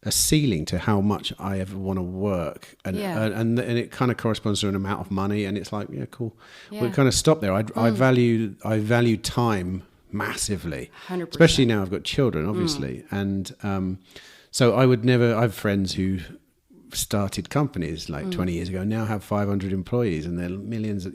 ceiling to how much I ever want to work, and it kind of corresponds to an amount of money, and it's like, yeah, cool. Yeah. We'll kind of stop there. I value time massively, 100%. Especially now I've got children, obviously, and so I would never. I have friends who started companies like 20 years ago, now have 500 employees, and they're millions,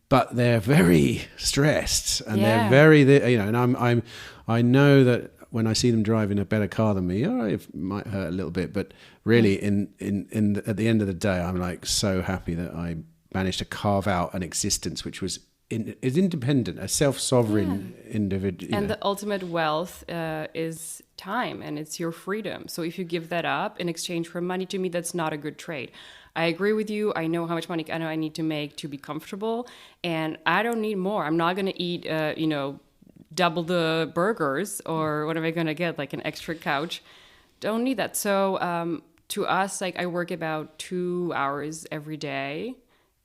but they're very stressed, and they're very, and I know that. When I see them driving a better car than me, it might hurt a little bit, but really, at the end of the day, I'm like so happy that I managed to carve out an existence which is independent, a self-sovereign individual. And the ultimate wealth is time, and it's your freedom. So if you give that up in exchange for money, to me, that's not a good trade. I agree with you. I know how much money I need to make to be comfortable, and I don't need more. I'm not going to eat, double the burgers, or what am I going to get, like an extra couch? Don't need that. So to us, like I work about 2 hours every day,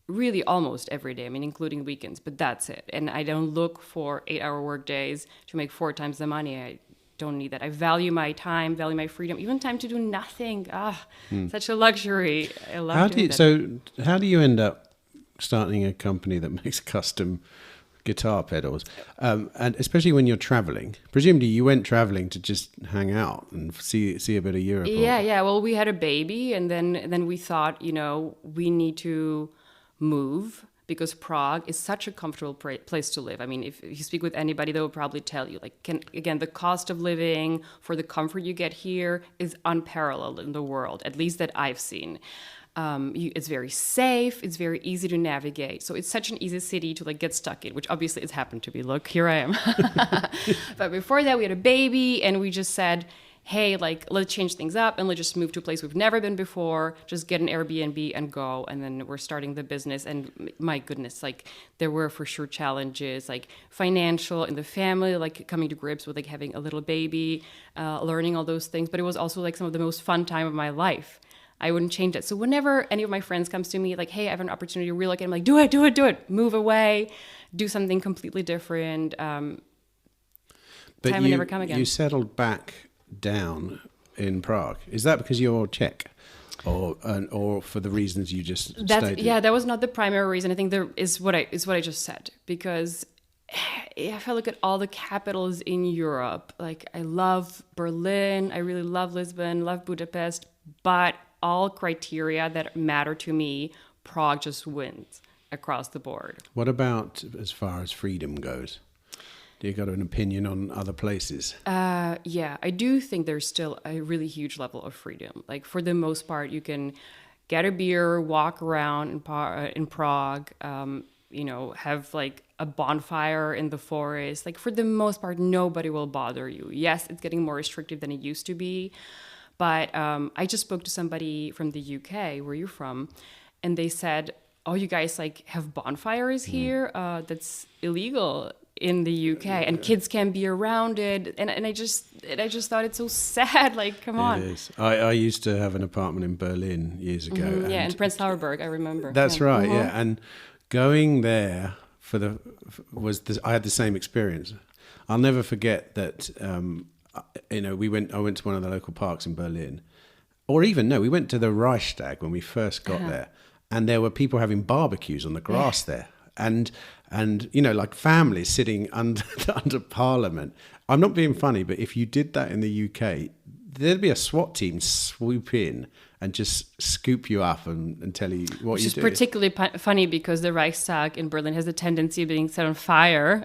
really almost every day, including weekends, but that's it. And I don't look for 8-hour work days to make 4 times the money. I don't need that. I value my time, value my freedom, even time to do nothing. Such a luxury. I love doing that. So how do you end up starting a company that makes custom guitar pedals, and especially when you're traveling? Presumably you went traveling to just hang out and see a bit of Europe. Yeah. Well, we had a baby, and then we thought, we need to move, because Prague is such a comfortable place to live. If you speak with anybody, they will probably tell you, again, the cost of living for the comfort you get here is unparalleled in the world, at least that I've seen. It's very safe. It's very easy to navigate. So it's such an easy city to get stuck in, which obviously it's happened to be. Look, here I am. But before that, we had a baby, and we just said, hey, let's change things up and let's just move to a place we've never been before, just get an Airbnb and go. And then we're starting the business. And my goodness, there were for sure challenges, financial in the family, coming to grips with having a little baby, learning all those things. But it was also some of the most fun time of my life. I wouldn't change it. So whenever any of my friends comes to me, hey, I have an opportunity to relocate, I'm like, do it, move away, do something completely different. But time will never come again. You settled back down in Prague. Is that because you're Czech, or for the reasons you just stated? Yeah, that was not the primary reason. I think there is what I just said, because if I look at all the capitals in Europe, I love Berlin, I really love Lisbon, love Budapest, but all criteria that matter to me, Prague just wins across the board. What about as far as freedom goes? Do you got an opinion on other places? Yeah, I do think there's still a really huge level of freedom. Like for the most part, you can get a beer, walk around in Prague, have like a bonfire in the forest. Like for the most part, nobody will bother you. Yes, it's getting more restrictive than it used to be. But I just spoke to somebody from the UK, where you're from, and they said, oh, you guys like have bonfires here? That's illegal in the UK, and kids can't be around it. And I just thought it's so sad. Like, come on. It is. I used to have an apartment in Berlin years ago. Mm-hmm, in Prenzlauer Berg, I remember. That's right, yeah. And going there I had the same experience. I'll never forget that. I went to one of the local parks in Berlin, we went to the Reichstag when we first got there, and there were people having barbecues on the grass there, and like families sitting under Parliament. I'm not being funny, but if you did that in the UK, there'd be a SWAT team swoop in and just scoop you up and tell you what you do. Which is particularly funny because the Reichstag in Berlin has a tendency of being set on fire.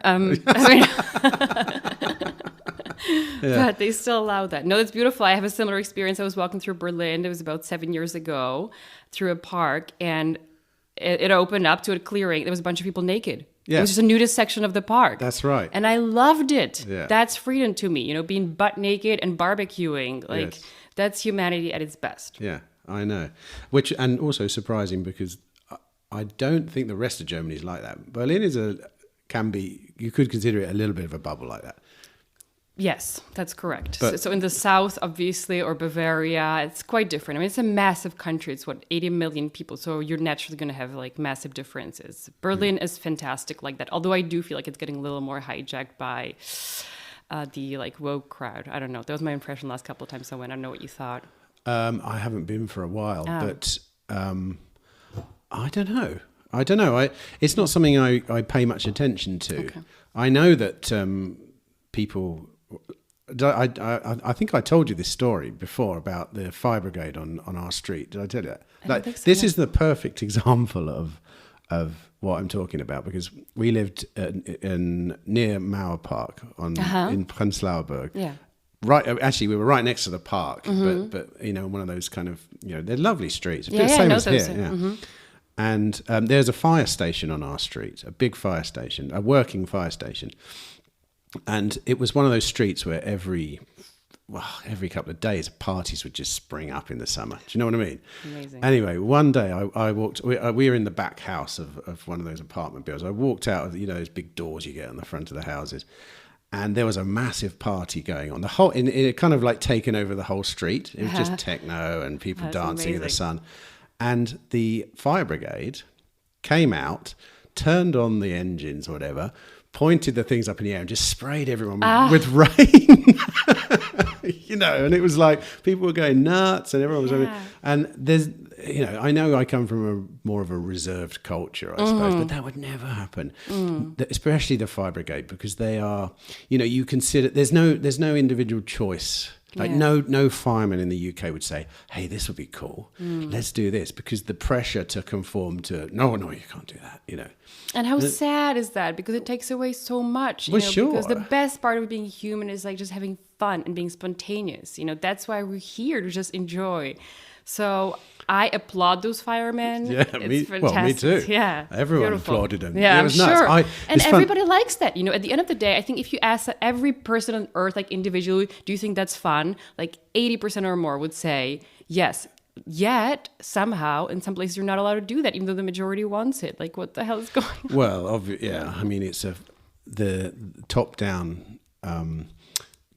But they still allow that. No, it's beautiful. I have a similar experience. I was walking through Berlin. It was about 7 years ago through a park, and it opened up to a clearing. There was a bunch of people naked. Yeah. It was just a nudist section of the park. That's right. And I loved it. Yeah. That's freedom to me, being butt naked and barbecuing. Like, that's humanity at its best. Yeah, I know. And also surprising because I don't think the rest of Germany is like that. Berlin you could consider it a little bit of a bubble like that. Yes, that's correct. So in the south, obviously, or Bavaria, it's quite different. I mean, it's a massive country. It's 80 million people. So you're naturally going to have like massive differences. Berlin is fantastic like that. Although I do feel like it's getting a little more hijacked by the like woke crowd. I don't know. That was my impression last couple of times I went. I don't know what you thought. I haven't been for a while, but I don't know. It's not something I pay much attention to. Okay. I know that people. I think I told you this story before about the fire brigade on our street. Did I tell you that? This is the perfect example of what I'm talking about, because we lived near Mauer Park in Prenzlauer Berg. Yeah. Right. Actually, we were right next to the park, but one of those kind of they're lovely streets. Same as here. Yeah. Mm-hmm. And there's a fire station on our street, a big fire station, a working fire station. And it was one of those streets where every couple of days parties would just spring up in the summer. Do you know what I mean? Amazing. Anyway, one day I walked. We were in the back house of one of those apartment buildings. I walked out of those big doors you get on the front of the houses, and there was a massive party going on. It kind of like taken over the whole street. It was just techno and people dancing in the sun. And the fire brigade came out, turned on the engines or whatever, pointed the things up in the air and just sprayed everyone with rain. And it was like people were going nuts and everyone was and there's I know I come from more of a reserved culture, I suppose, but that would never happen. Especially the fire brigade, because they are, you consider there's no individual choice. Like no fireman in the UK would say, hey, this would be cool. Let's do this, because the pressure to conform to, no, you can't do that, And how sad is that? Because it takes away so much. Sure. Because the best part of being human is like just having fun and being spontaneous. that's why we're here, to just enjoy. So I applaud those firemen. Yeah, it's fantastic. Me too. Yeah, everyone applauded them. Yeah, it was I'm sure. Nuts. And everybody likes that. At the end of the day, I think if you ask every person on earth, like individually, do you think that's fun? Like 80% or more would say yes. Yet somehow, in some places, you're not allowed to do that, even though the majority wants it. Like, what the hell is going on? Well, I mean, it's the top-down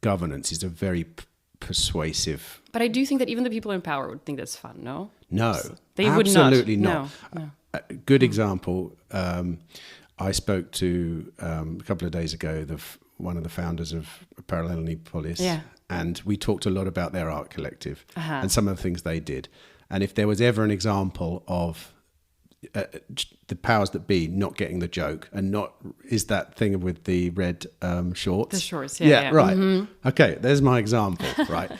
governance is a very persuasive. But I do think that even the people in power would think that's fun. No, they would not. Absolutely not. No. A good example. I spoke to a couple of days ago one of the founders of Parallel Police. Yeah. And we talked a lot about their art collective and some of the things they did. And if there was ever an example of the powers that be not getting the joke, and is that thing with the red shorts? The shorts, yeah. Right. Mm-hmm. Okay, there's my example, right?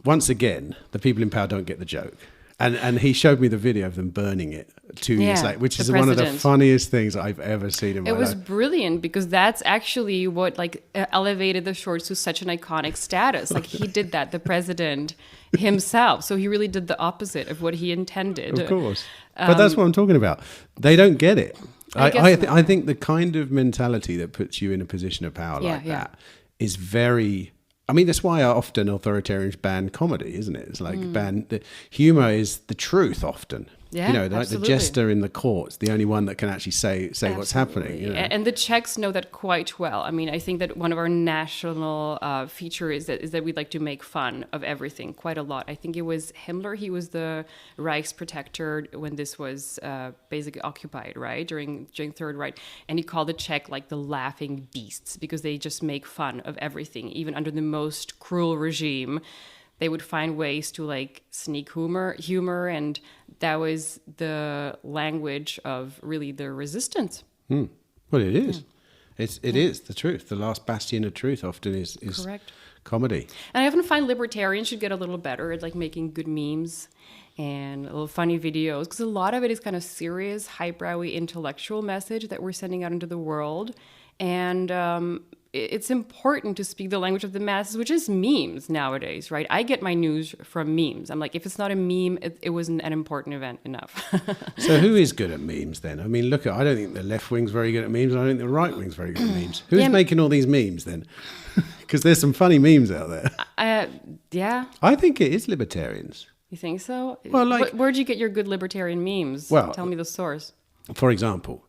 Once again, the people in power don't get the joke. And he showed me the video of them burning it 2 years later, which is one of the funniest things I've ever seen in my life. It was brilliant because that's actually what elevated the shorts to such an iconic status. Like he did that, the president himself. So he really did the opposite of what he intended. Of course. But that's what I'm talking about. They don't get it. I think the kind of mentality that puts you in a position of power that is very... I mean, that's why often authoritarians ban comedy, isn't it? It's like the humor is the truth often. Yeah, like the jester in the court's the only one that can actually say what's happening. And the Czechs know that quite well. I mean, I think that one of our national feature is that we like to make fun of everything quite a lot. I think it was Himmler. He was the Reichsprotector when this was basically occupied, right, during Third Reich. And he called the Czech like the laughing beasts because they just make fun of everything, even under the most cruel regime. They would find ways to like sneak humor, and that was the language of really the resistance. Well, it is. It is the truth. The last bastion of truth often is correct. Comedy. And I often find libertarians should get a little better at like making good memes and little funny videos, because a lot of it is kind of serious, highbrowy intellectual message that we're sending out into the world. And it's important to speak the language of the masses, which is memes nowadays, right? I get my news from memes. I'm like, if it's not a meme, it wasn't an important event enough. So who is good at memes then? I mean, I don't think the left wing's very good at memes. I don't think the right wing's very good at memes. Who's making all these memes then? Because there's some funny memes out there. Yeah. I think it is libertarians. You think so? Well, where'd you get your good libertarian memes? Well, tell me the source. For example,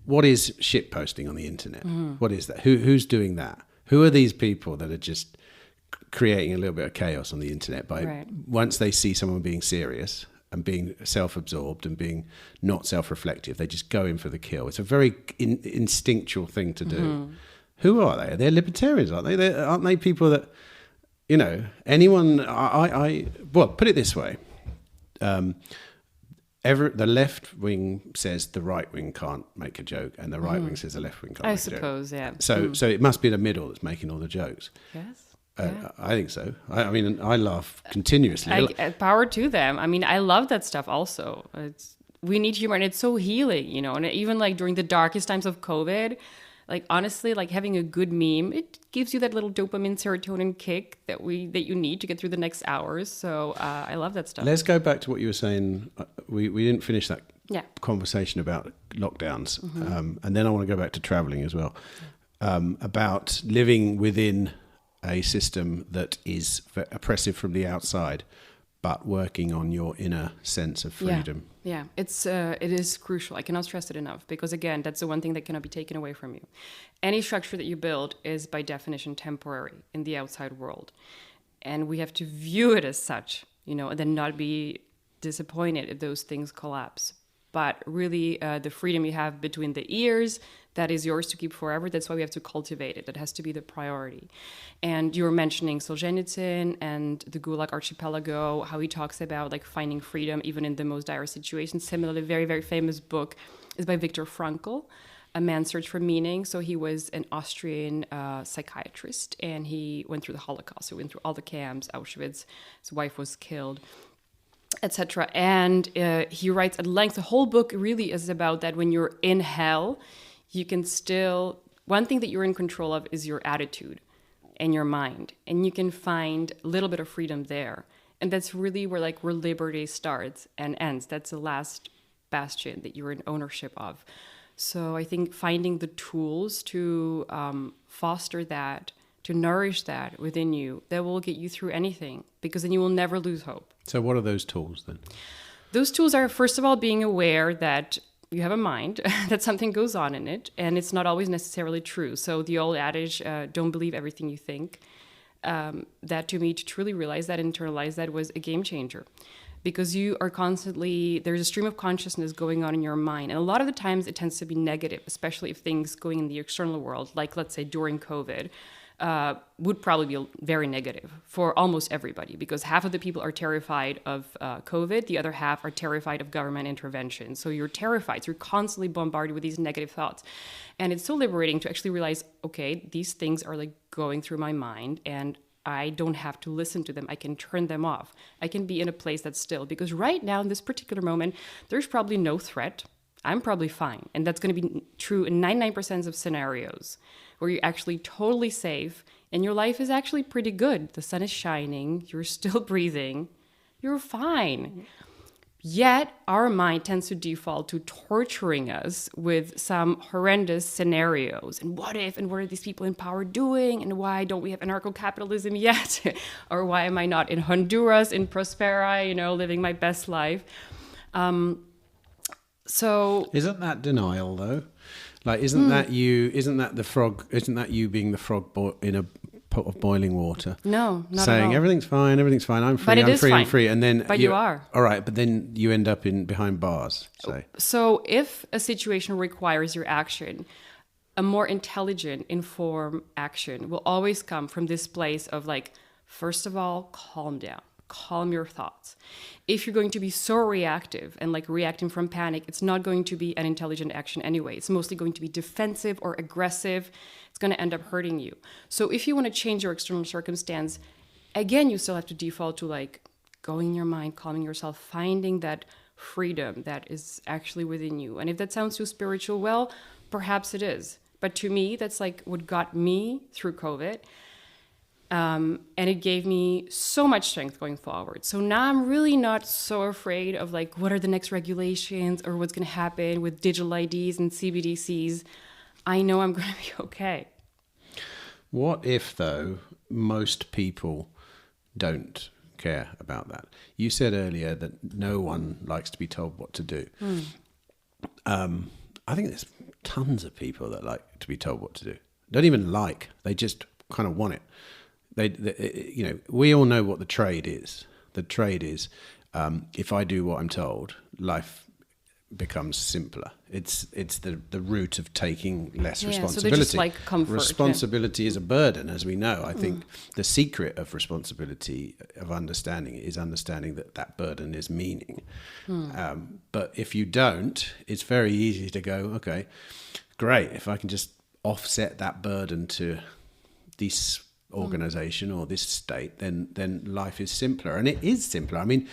what is shit posting on the internet? What is that? Who's doing that? Who are these people that are just creating a little bit of chaos on the internet by once they see someone being serious and being self-absorbed and being not self-reflective, they just go in for the kill. It's a very instinctual thing to do. Who are they? They're libertarians, aren't they? Aren't they people that, anyone? Well, put it this way. The left wing says the right wing can't make a joke, and the right wing says the left wing can't make a joke. I suppose, yeah. So it must be the middle that's making all the jokes. Yes. I think so. I mean, I laugh continuously. Power to them. I mean, I love that stuff also. We need humor, and it's so healing, and even like during the darkest times of COVID, like honestly, like having a good meme, it gives you that little dopamine serotonin kick that you need to get through the next hours. So I love that stuff. Let's go back to what you were saying. We didn't finish that conversation about lockdowns. And then I want to go back to traveling as well. About living within a system that is oppressive from the outside, but working on your inner sense of freedom. Yeah, it is crucial. I cannot stress it enough, because again, that's the one thing that cannot be taken away from you. Any structure that you build is by definition temporary in the outside world. And we have to view it as such, and then not be disappointed if those things collapse. But really, the freedom you have between the ears, that is yours to keep forever. That's why we have to cultivate it. That has to be the priority. And you were mentioning Solzhenitsyn and the Gulag Archipelago, how he talks about like finding freedom even in the most dire situations. Similarly, a very, very famous book is by Viktor Frankl, A Man's Search for Meaning. So he was an Austrian psychiatrist, and he went through the Holocaust. He went through all the camps, Auschwitz. His wife was killed, etc. And he writes at length. The whole book really is about that when you're in hell, you can still, one thing that you're in control of is your attitude and your mind. And you can find a little bit of freedom there. And that's really where liberty starts and ends. That's the last bastion that you're in ownership of. So I think finding the tools to foster that, to nourish that within you, that will get you through anything, because then you will never lose hope. So what are those tools then? Those tools are, first of all, being aware that you have a mind, that something goes on in it, and it's not always necessarily true. So the old adage, don't believe everything you think, that to me, to truly realize that, internalize that, was a game changer. Because you are constantly, there's a stream of consciousness going on in your mind. And a lot of the times it tends to be negative, especially if things going in the external world, like let's say during COVID, would probably be very negative for almost everybody, because half of the people are terrified of COVID, the other half are terrified of government intervention. So you're terrified, so you're constantly bombarded with these negative thoughts. And it's so liberating to actually realize, okay, these things are like going through my mind, and I don't have to listen to them. I can turn them off. I can be in a place that's still. Because right now, in this particular moment, there's probably no threat. I'm probably fine. And that's going to be true in 99% of scenarios where you're actually totally safe and your life is actually pretty good. The sun is shining. You're still breathing. You're fine. Yet our mind tends to default to torturing us with some horrendous scenarios. And what if, and what are these people in power doing? And why don't we have anarcho-capitalism yet? Or why am I not in Honduras, in Prospera, living my best life? So isn't that denial though? Like, isn't that you being the frog in a pot of boiling water? No, not saying at all. Everything's fine, I'm free, but it I'm is free, fine. I'm free. And then but you are. All right, but then you end up behind bars, say. So if a situation requires your action, a more intelligent, informed action will always come from this place of like, first of all, calm down. Calm your thoughts. If you're going to be so reactive and like reacting from panic, it's not going to be an intelligent action anyway. It's mostly going to be defensive or aggressive. It's going to end up hurting you. So if you want to change your external circumstance, again, you still have to default to like going in your mind, calming yourself, finding that freedom that is actually within you. And if that sounds too spiritual, well, perhaps it is. But to me, that's like what got me through COVID. And it gave me so much strength going forward. So now I'm really not so afraid of like, what are the next regulations or what's going to happen with digital IDs and CBDCs. I know I'm going to be okay. What if, though, most people don't care about that? You said earlier that no one likes to be told what to do. I think there's tons of people that like to be told what to do. Don't even like, they just kind of want it. We all know what the trade is. The trade is, if I do what I'm told, life becomes simpler. It's the root of taking less responsibility. So they're just like comfort. Responsibility is a burden, as we know. I think the secret of responsibility, of understanding it, is understanding that burden is meaning. But if you don't, it's very easy to go, okay, great. If I can just offset that burden to this organization or this state, then life is simpler. And it is simpler. I mean,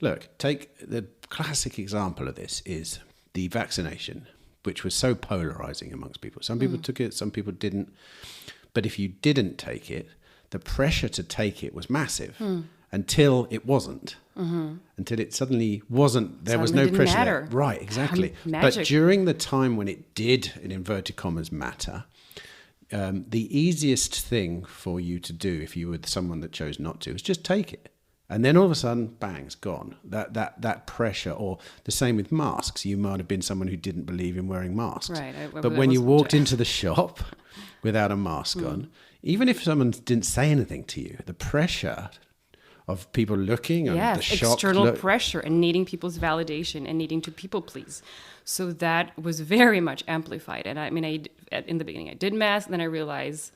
look, take the classic example of this is the vaccination, which was so polarizing amongst people. Some people took it, some people didn't. But if you didn't take it, the pressure to take it was massive until it wasn't. Until it suddenly wasn't, there was no pressure there. Right, exactly. But during the time when it did, in inverted commas, matter, the easiest thing for you to do if you were someone that chose not to is just take it. And then all of a sudden, bang, it's gone. That pressure, or the same with masks. You might have been someone who didn't believe in wearing masks. Right. But when you walked into the shop without a mask on, even if someone didn't say anything to you, the pressure of people looking and the shock. External pressure and needing people's validation and needing to people please. So that was very much amplified. And I mean, in the beginning, I did mask, and then I realized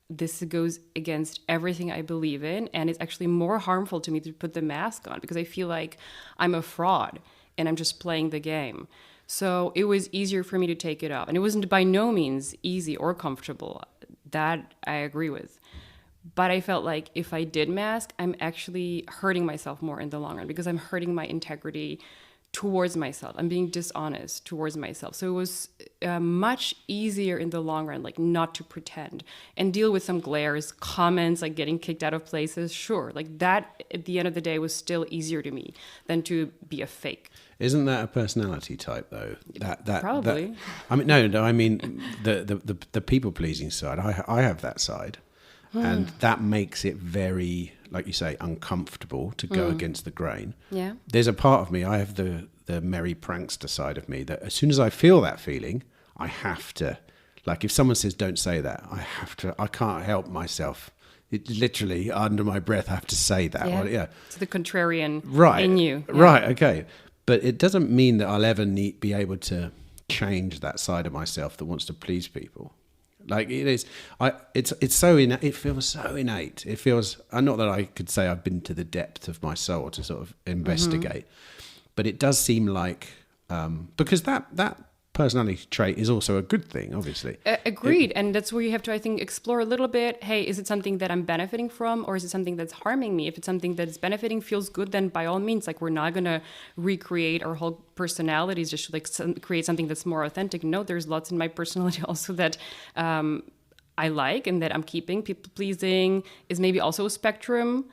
this goes against everything I believe in. And it's actually more harmful to me to put the mask on because I feel like I'm a fraud and I'm just playing the game. So it was easier for me to take it off. And it wasn't by no means easy or comfortable. That I agree with. But I felt like if I did mask, I'm actually hurting myself more in the long run because I'm hurting my integrity towards myself. I'm being dishonest towards myself. So it was much easier in the long run, like not to pretend and deal with some glares, comments, like getting kicked out of places. Sure, like that at the end of the day was still easier to me than to be a fake. Isn't that a personality type though? That probably. I mean, no. I mean the people pleasing side. I have that side. And that makes it very, like you say, uncomfortable to go against the grain. Yeah. There's a part of me, I have the merry prankster side of me, that as soon as I feel that feeling, I have to, like if someone says, don't say that, I can't help myself. It literally, under my breath, I have to say that. Yeah. It's the contrarian in you. Yeah. Right, okay. But it doesn't mean that I'll ever be able to change that side of myself that wants to please people. Like it is, it's so innate. It feels so innate. It feels, not that I could say I've been to the depth of my soul to sort of investigate, but it does seem like because that personality trait is also a good thing, obviously. Agreed. And that's where you have to, I think, explore a little bit. Hey, is it something that I'm benefiting from, or is it something that's harming me? If it's something that's benefiting, feels good, then by all means, like, we're not going to recreate our whole personalities just to like create something that's more authentic. No, there's lots in my personality also that I like and that I'm keeping. People pleasing is maybe also a spectrum,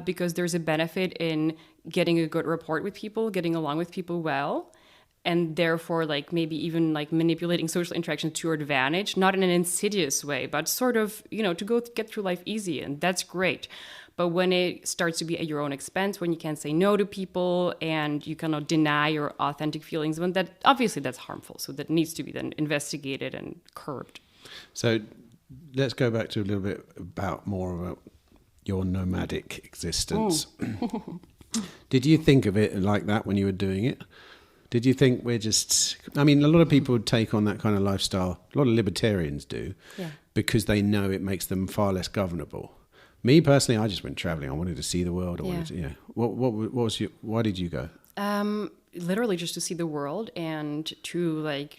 because there's a benefit in getting a good rapport with people, getting along with people well. And therefore, like, maybe even like manipulating social interactions to your advantage, not in an insidious way, but sort of, to get through life easy. And that's great. But when it starts to be at your own expense, when you can't say no to people and you cannot deny your authentic feelings, when that's harmful. So that needs to be then investigated and curbed. So let's go back to a little bit more about your nomadic existence. Did you think of it like that when you were doing it? Did you think a lot of people take on that kind of lifestyle, a lot of libertarians do, because they know it makes them far less governable. Me personally, I just went traveling. I wanted to see the world. Why did you go? Literally just to see the world and to like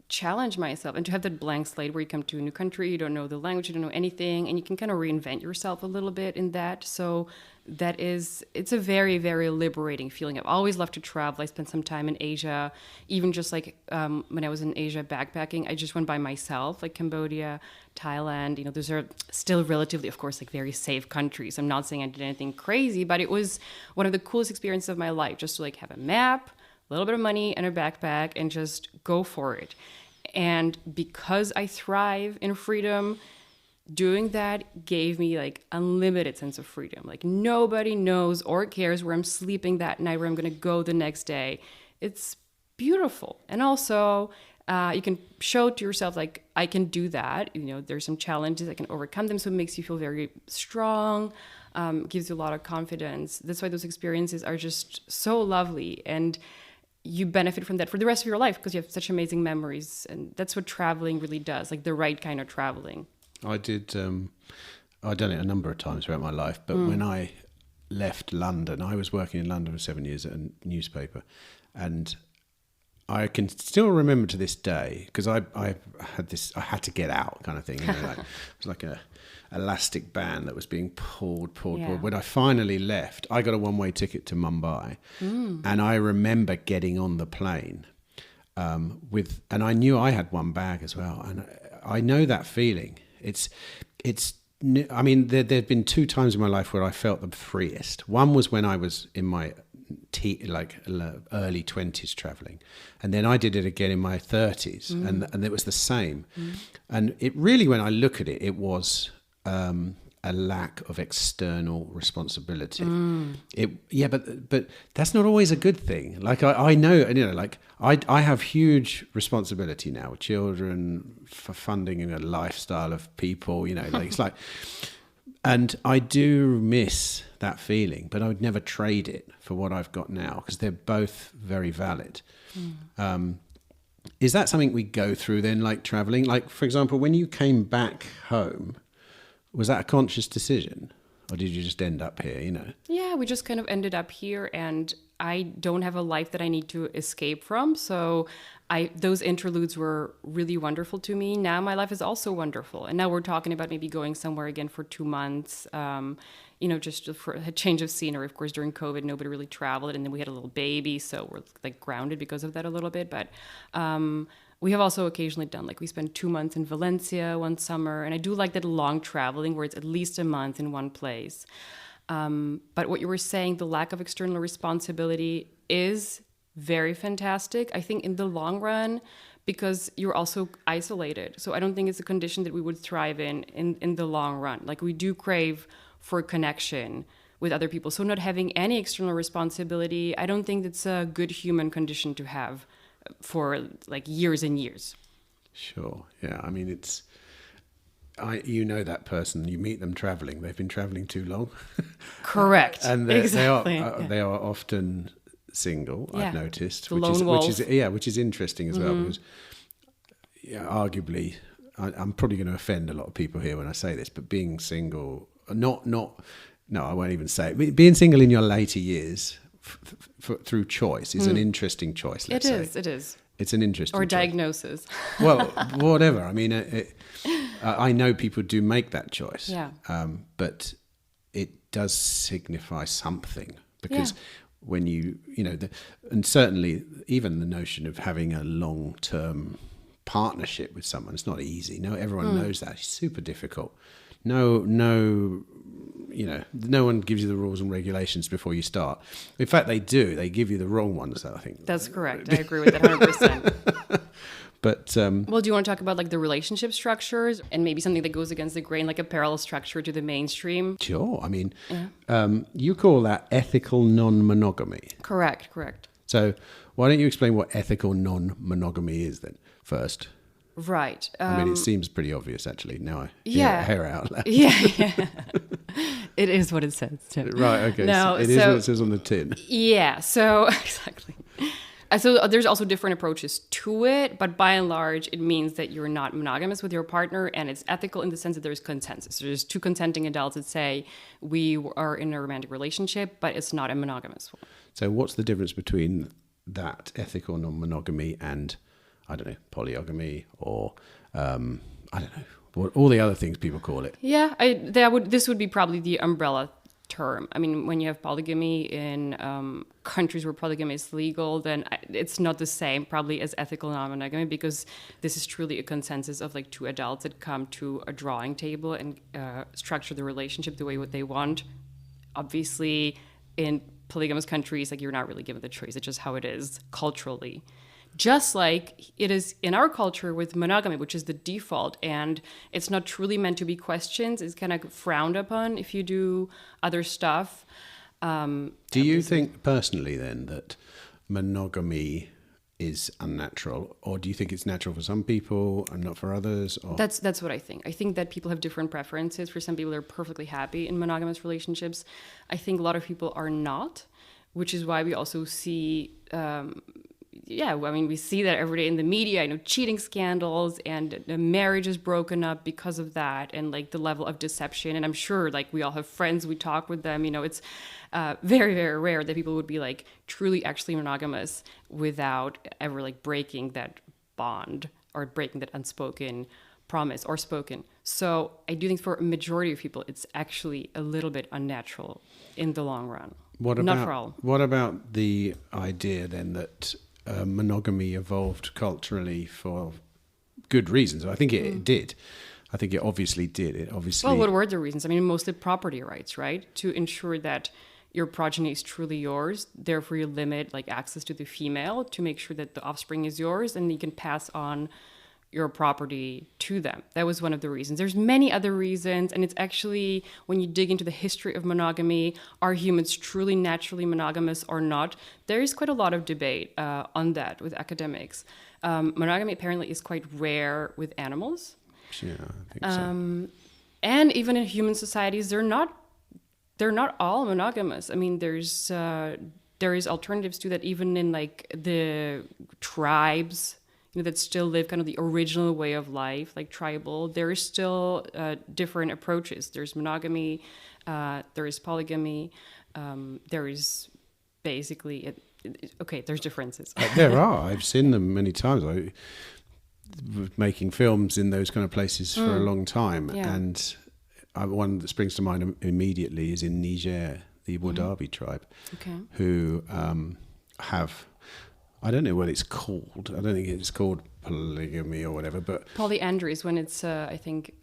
challenge myself and to have that blank slate where you come to a new country, you don't know the language, you don't know anything, and you can kind of reinvent yourself a little bit in that. So it's a very, very liberating feeling. I've always loved to travel. I spent some time in Asia, even just like when I was in Asia backpacking, I just went by myself, like Cambodia, Thailand. Those are still relatively, of course, like very safe countries. I'm not saying I did anything crazy, but it was one of the coolest experiences of my life, just to like have a map, a little bit of money and a backpack and just go for it. And because I thrive in freedom, doing that gave me like unlimited sense of freedom. Like nobody knows or cares where I'm sleeping that night, where I'm going to go the next day. It's beautiful. And also you can show to yourself, like, I can do that. There's some challenges, I can overcome them. So it makes you feel very strong, gives you a lot of confidence. That's why those experiences are just so lovely. And you benefit from that for the rest of your life because you have such amazing memories. And that's what traveling really does, like the right kind of traveling. I did. I've done it a number of times throughout my life, but when I left London, I was working in London for 7 years at a newspaper, and I can still remember to this day because I had to get out kind of thing. It was like a elastic band that was being pulled. When I finally left, I got a one-way ticket to Mumbai, and I remember getting on the plane and I knew I had one bag as well, and I know that feeling. There've been 2 times in my life where I felt the freest. One was when I was in my early 20s traveling, and then I did it again in my 30s, and it was the same. And it really, when I look at it, it was a lack of external responsibility. But that's not always a good thing. Like I know, like I have huge responsibility now with children, for funding a lifestyle of people. It's like, and I do miss that feeling, but I would never trade it for what I've got now because they're both very valid. Is that something we go through then, like traveling? Like, for example, when you came back home, was that a conscious decision, or did you just end up here, Yeah, we just kind of ended up here, and I don't have a life that I need to escape from. So those interludes were really wonderful to me. Now my life is also wonderful. And now we're talking about maybe going somewhere again for 2 months, just for a change of scenery. Of course, during COVID, nobody really traveled. And then we had a little baby, so we're like grounded because of that a little bit. But we have also occasionally done, like we spent 2 months in Valencia one summer. And I do like that long traveling where it's at least a month in one place. But what you were saying, the lack of external responsibility is very fantastic, I think, in the long run, because you're also isolated. So I don't think it's a condition that we would thrive in the long run. Like we do crave for connection with other people. So not having any external responsibility, I don't think that's a good human condition to have for like years and years. Sure. Yeah. I mean, that person, you meet them traveling, they've been traveling too long. Correct. And exactly. they are often single, I've noticed, which is interesting as well, because arguably, I'm probably going to offend a lot of people here when I say this, but being single, no, I won't even say it. Being single in your later years through choice is an interesting choice, let's say. It is. It's an interesting Or choice. diagnosis. Well, whatever. I mean, I know people do make that choice. Yeah. But it does signify something because when and certainly even the notion of having a long-term partnership with someone, it's not easy. No, everyone knows that. It's super difficult. No, no one gives you the rules and regulations before you start. In fact, they do. They give you the wrong ones, I think. That's correct. I agree with that 100%. But well, do you want to talk about like the relationship structures and maybe something that goes against the grain, like a parallel structure to the mainstream? Sure. I mean, you call that ethical non-monogamy. Correct. So why don't you explain what ethical non-monogamy is then first? Right. I mean, it seems pretty obvious, actually. Now I hear it out loud. Yeah. It is what it says, Tim. Right, okay. No, so it is what it says on the tin. Yeah, so exactly. So there's also different approaches to it, but by and large, it means that you're not monogamous with your partner, and it's ethical in the sense that there's consensus. There's two consenting adults that say we are in a romantic relationship, but it's not a monogamous one. So what's the difference between that ethical non-monogamy and, I don't know, polygamy or, I don't know, all the other things people call it? Yeah, this would be probably the umbrella term. I mean, when you have polygamy in countries where polygamy is legal, then it's not the same probably as ethical non-monogamy, because this is truly a consensus of like two adults that come to a drawing table and structure the relationship the way what they want. Obviously, in polygamous countries, like you're not really given the choice. It's just how it is culturally. Just like it is in our culture with monogamy, which is the default, and it's not truly meant to be questioned. It's kind of frowned upon if you do other stuff. Do you think personally then that monogamy is unnatural, or do you think it's natural for some people and not for others? Or? That's what I think. I think that people have different preferences. For some people, they're perfectly happy in monogamous relationships. I think a lot of people are not, which is why we also see... we see that every day in the media, cheating scandals, and the marriage is broken up because of that, and like the level of deception. And I'm sure like we all have friends, we talk with them, it's very, very rare that people would be like truly actually monogamous without ever like breaking that bond or breaking that unspoken promise or spoken. So I do think for a majority of people, it's actually a little bit unnatural in the long run. Not for all. What about the idea then that monogamy evolved culturally for good reasons? I think it did. I think it obviously did. Well, what were the reasons? I mean, mostly property rights, right? To ensure that your progeny is truly yours. Therefore, you limit like access to the female to make sure that the offspring is yours, and you can pass on your property to them. That was one of the reasons. There's many other reasons, and it's actually, when you dig into the history of monogamy, are humans truly naturally monogamous or not? There is quite a lot of debate on that with academics. Monogamy apparently is quite rare with animals. Yeah, I think so. And even in human societies, they're not all monogamous. I mean, there is alternatives to that, even in like the tribes that still live kind of the original way of life, like tribal. There is still different approaches. There's monogamy, there is polygamy, there is basically, there's differences. There are. I've seen them many times. I was making films in those kind of places for a long time. Yeah. And one that springs to mind immediately is in Niger, the Wadabi tribe, who have... I don't know what it's called. I don't think it's called polygamy or whatever, but... Polyandry is when it's, I think,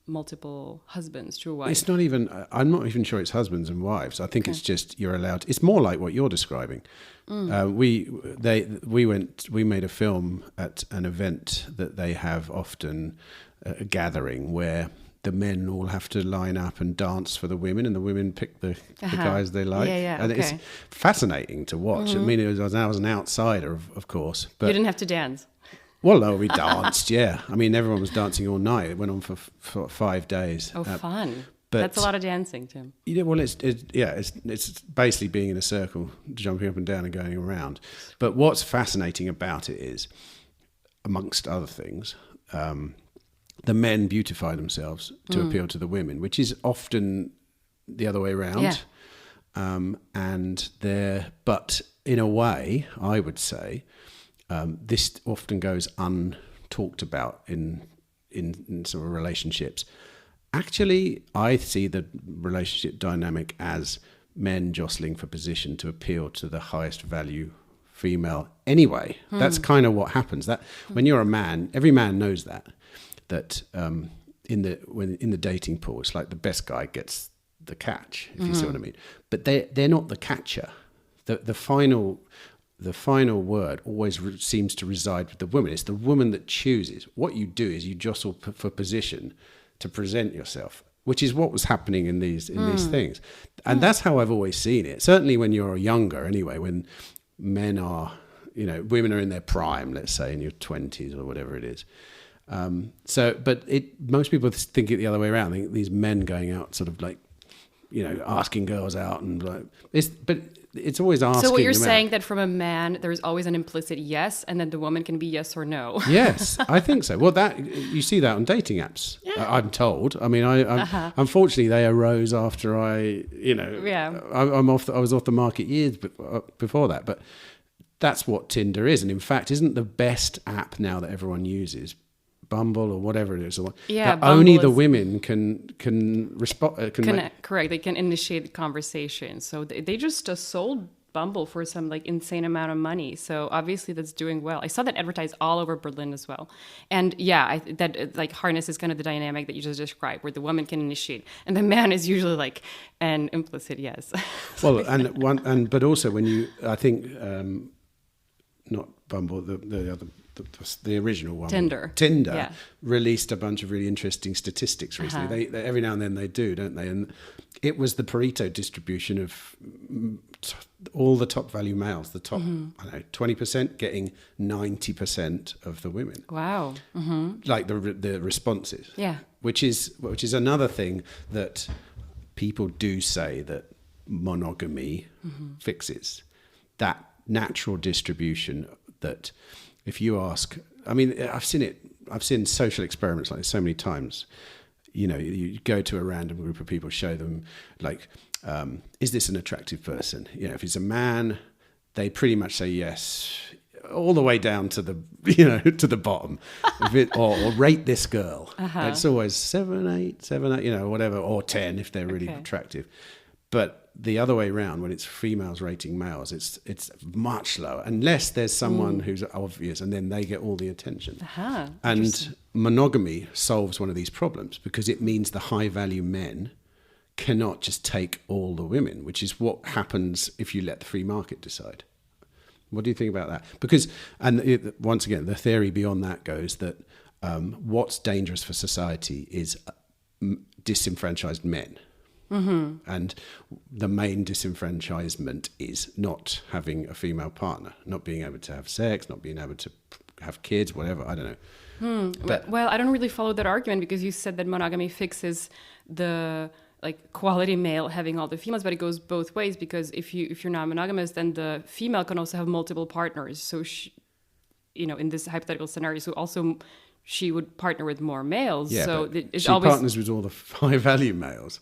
multiple husbands to a wife. It's not even... I'm not even sure it's husbands and wives. I think it's just you're allowed... It's more like what you're describing. We made a film at an event that they have often, a gathering where the men all have to line up and dance for the women, and the women pick the guys they like. And it's fascinating to watch. I mean, I was an outsider, of course. But you didn't have to dance. Well, no, we danced, yeah. I mean, everyone was dancing all night. It went on for 5 days. Oh, fun. But that's a lot of dancing, Tim. Yeah, well, it's basically being in a circle, jumping up and down and going around. But what's fascinating about it is, amongst other things... the men beautify themselves to appeal to the women, which is often the other way around. Yeah. But in a way, I would say, this often goes untalked about in sort of relationships. Actually, I see the relationship dynamic as men jostling for position to appeal to the highest value female anyway. That's kind of what happens. That when you're a man, every man knows that in the dating pool, it's like the best guy gets the catch, if you see what I mean. But they're not the catcher. The final word always seems to reside with the woman. It's the woman that chooses. What you do is you jostle for position to present yourself, which is what was happening in these things. And that's how I've always seen it. Certainly when you're younger anyway, when men are, women are in their prime, let's say in your 20s or whatever it is. But most people think it the other way around. They think these men going out sort of like, asking girls out and like, it's always asking. So what you're them saying out. that from a man, there's always an implicit yes, and then the woman can be yes or no. Yes, I think so. Well, that you see that on dating apps. Yeah. I'm told. I mean, unfortunately they arose after I was off the market years before that. But that's what Tinder is, and in fact, isn't the best app now that everyone uses Bumble or whatever it is. Yeah, that only the women can respond. Correct. They can initiate the conversation. So they just sold Bumble for some like insane amount of money. So obviously that's doing well. I saw that advertised all over Berlin as well. And yeah, that like harnesses kind of the dynamic that you just described, where the woman can initiate and the man is usually like an implicit yes. Well, but also when you, I think, not Bumble, the other. The original one, Tinder, released a bunch of really interesting statistics recently. They every now and then they do, don't they? And it was the Pareto distribution of all the top value males, the top 20% getting 90% of the women. Wow! Like the responses. Yeah. Which is another thing that people do say that monogamy fixes, that natural distribution that. If you ask, I mean, I've seen social experiments like this so many times. You go to a random group of people, show them like, is this an attractive person? If it's a man, they pretty much say yes, all the way down to the, to the bottom. or rate this girl. It's always 7, 8, whatever, or 10 if they're really attractive. But the other way around, when it's females rating males, it's much lower, unless there's someone who's obvious, and then they get all the attention. And monogamy solves one of these problems because it means the high-value men cannot just take all the women, which is what happens if you let the free market decide. What do you think about that? Because, once again, the theory beyond that goes that what's dangerous for society is disenfranchised men. And the main disenfranchisement is not having a female partner, not being able to have sex, not being able to have kids, whatever, I don't know. Well, I don't really follow that argument because you said that monogamy fixes the like quality male having all the females, but it goes both ways because if you're not monogamous, then the female can also have multiple partners. So she, in this hypothetical scenario, she would partner with more males. Yeah, so she partners with all the high value males.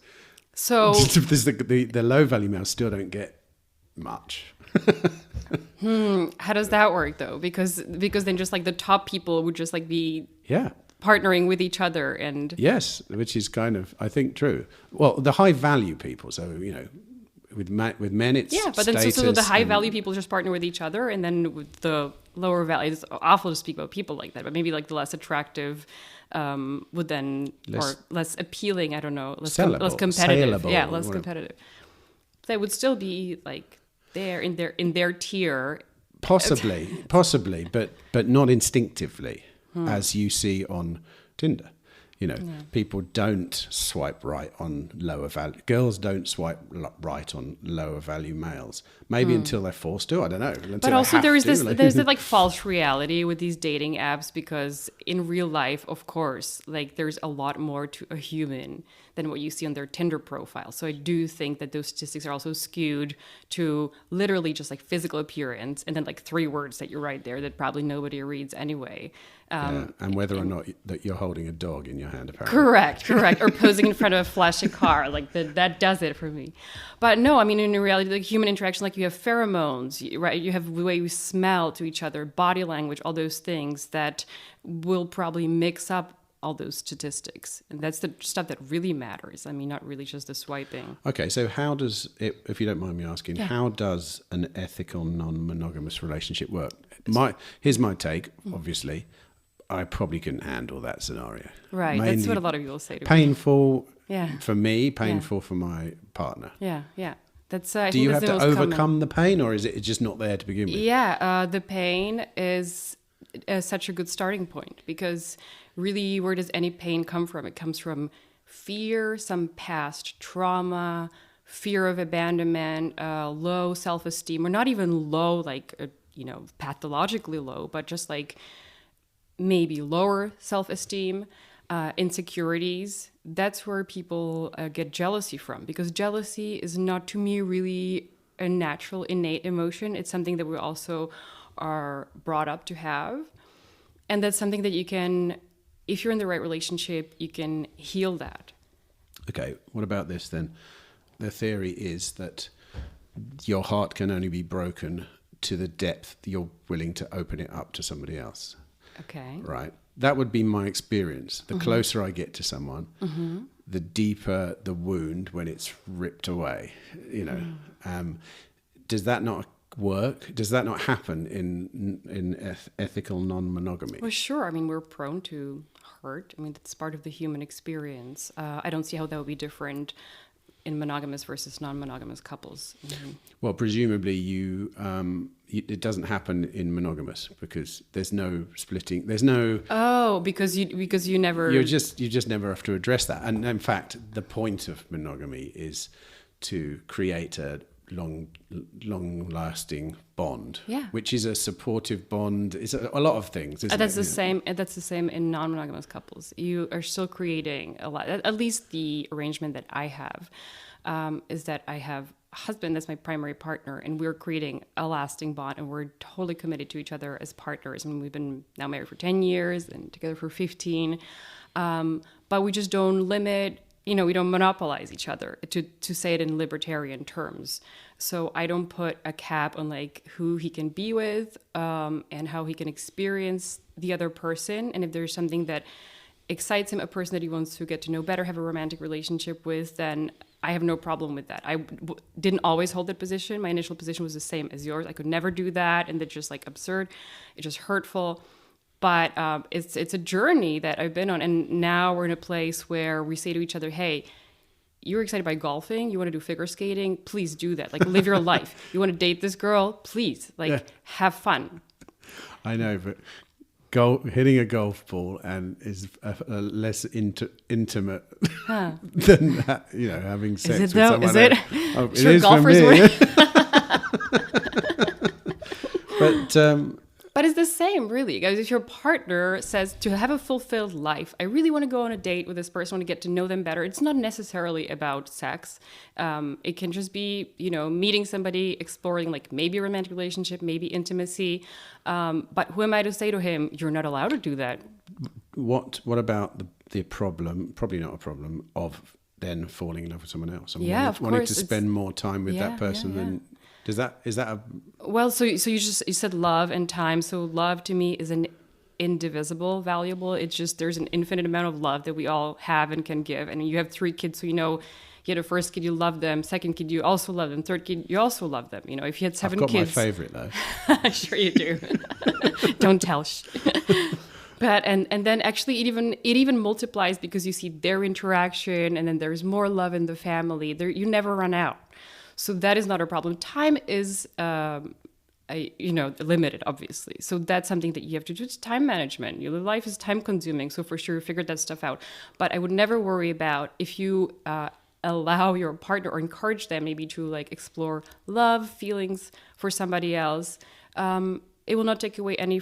So the low value males still don't get much. How does that work though? Because then just like the top people would just like be partnering with each other and yes, which is kind of I think true. Well, the high value people, so with men it's but then so the high value people just partner with each other, and then with the lower value, it's awful to speak about people like that, but maybe like the less attractive. Would then or less appealing, I don't know, less competitive, less competitive. They would still be like there in their tier, possibly, but not instinctively, as you see on Tinder. People don't swipe right on lower value. Girls don't swipe right on lower value males. Maybe until they're forced to. I don't know. But also there's this like false reality with these dating apps because in real life, of course, like there's a lot more to a human than what you see on their Tinder profile. So I do think that those statistics are also skewed to literally just like physical appearance and then like 3 words that you write there that probably nobody reads anyway. And whether or not that you're holding a dog in your hand, apparently. Correct. Or posing in front of a flashy car, like that does it for me. But no, I mean, in reality, like human interaction, like you have pheromones, right? You have the way you smell to each other, body language, all those things that will probably mix up all those statistics. And that's the stuff that really matters. I mean, not really just the swiping. Okay, so how does it, if you don't mind me asking, how does an ethical non-monogamous relationship work? Here's my take, obviously. I probably couldn't handle that scenario. Right, Mainly that's what a lot of people say to me. Painful for me, painful for my partner. Yeah. That's, Do you have to overcome the pain, or is it just not there to begin with? Yeah, the pain is such a good starting point, because really, where does any pain come from? It comes from fear, some past trauma, fear of abandonment, low self-esteem, or not even low, like, pathologically low, but just like maybe lower self-esteem, insecurities. That's where people get jealousy from, because jealousy is not, to me, really a natural, innate emotion. It's something that we also are brought up to have. And that's something that you can, if you're in the right relationship, you can heal that. Okay, what about this then? The theory is that your heart can only be broken to the depth you're willing to open it up to somebody else. Okay. Right. That would be my experience. The closer I get to someone, the deeper the wound when it's ripped away. Does that not work? Does that not happen in ethical non-monogamy? Well, sure. I mean, we're prone to hurt. I mean, that's part of the human experience. I don't see how that would be different in monogamous versus non-monogamous couples. Well, presumably it doesn't happen in monogamous, because there's no splitting. There's no. Because you never. You just never have to address that. And in fact, the point of monogamy is to create a long-lasting bond, which is a supportive bond. It's a lot of things. That's the same. That's the same in non-monogamous couples. You are still creating a lot. At least the arrangement that I have is that I have a husband that's my primary partner, and we're creating a lasting bond, and we're totally committed to each other as partners. And we've been now married for 10 years and together for 15. But we just don't limit. We don't monopolize each other, to say it in libertarian terms. So I don't put a cap on like who he can be with and how he can experience the other person. And if there's something that excites him, a person that he wants to get to know better, have a romantic relationship with, then I have no problem with that. I didn't always hold that position. My initial position was the same as yours. I could never do that. And that's just like absurd. It's just hurtful. But it's a journey that I've been on. And now we're in a place where we say to each other, hey, you're excited by golfing. You want to do figure skating? Please do that. Like, live your life. You want to date this girl? Please, have fun. I know, but hitting a golf ball and is a less intimate than that, having sex with someone else. Is it? Oh, it sure, is golfers for me. But it's the same, really. Guys, if your partner says to have a fulfilled life, I really want to go on a date with this person, want to get to know them better. It's not necessarily about sex. It can just be, meeting somebody, exploring like maybe a romantic relationship, maybe intimacy. But who am I to say to him, you're not allowed to do that? What about the problem, probably not a problem, of then falling in love with someone else? And wanting to spend more time with that person than... Is that a... Well, so you said love and time. So love to me is an indivisible, valuable. It's just, there's an infinite amount of love that we all have and can give. And you have 3 kids, so you had a first kid, you love them. Second kid, you also love them. Third kid, you also love them. If you had 7 kids... I've got my favorite, though. Sure you do. Don't tell. But and then actually it even multiplies, because you see their interaction, and then there's more love in the family. You never run out. So that is not a problem. Time is, limited, obviously. So that's something that you have to do. It's time management. Your life is time consuming. So for sure, figure that stuff out. But I would never worry about if you allow your partner or encourage them maybe to like explore love, feelings for somebody else. It will not take away any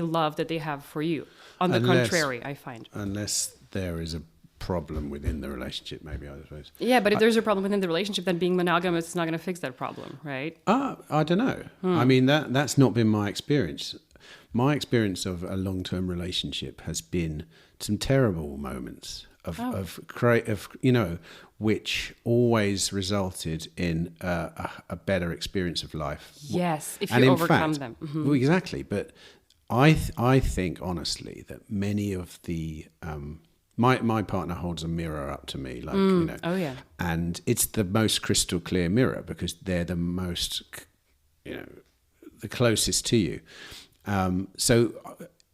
love that they have for you. On the contrary, I find. Unless there is a problem within the relationship, maybe, I suppose. Yeah, but if there's a problem within the relationship, then being monogamous is not going to fix that problem, right? I don't know. I mean, that's not been my experience. my experience of a long-term relationship has been some terrible moments of which always resulted in a better experience of life. Yes, if you overcome them. Mm-hmm. Well, exactly. But I think honestly that many of the my partner holds a mirror up to me, like Oh yeah, and it's the most crystal clear mirror because they're the most, the closest to you. So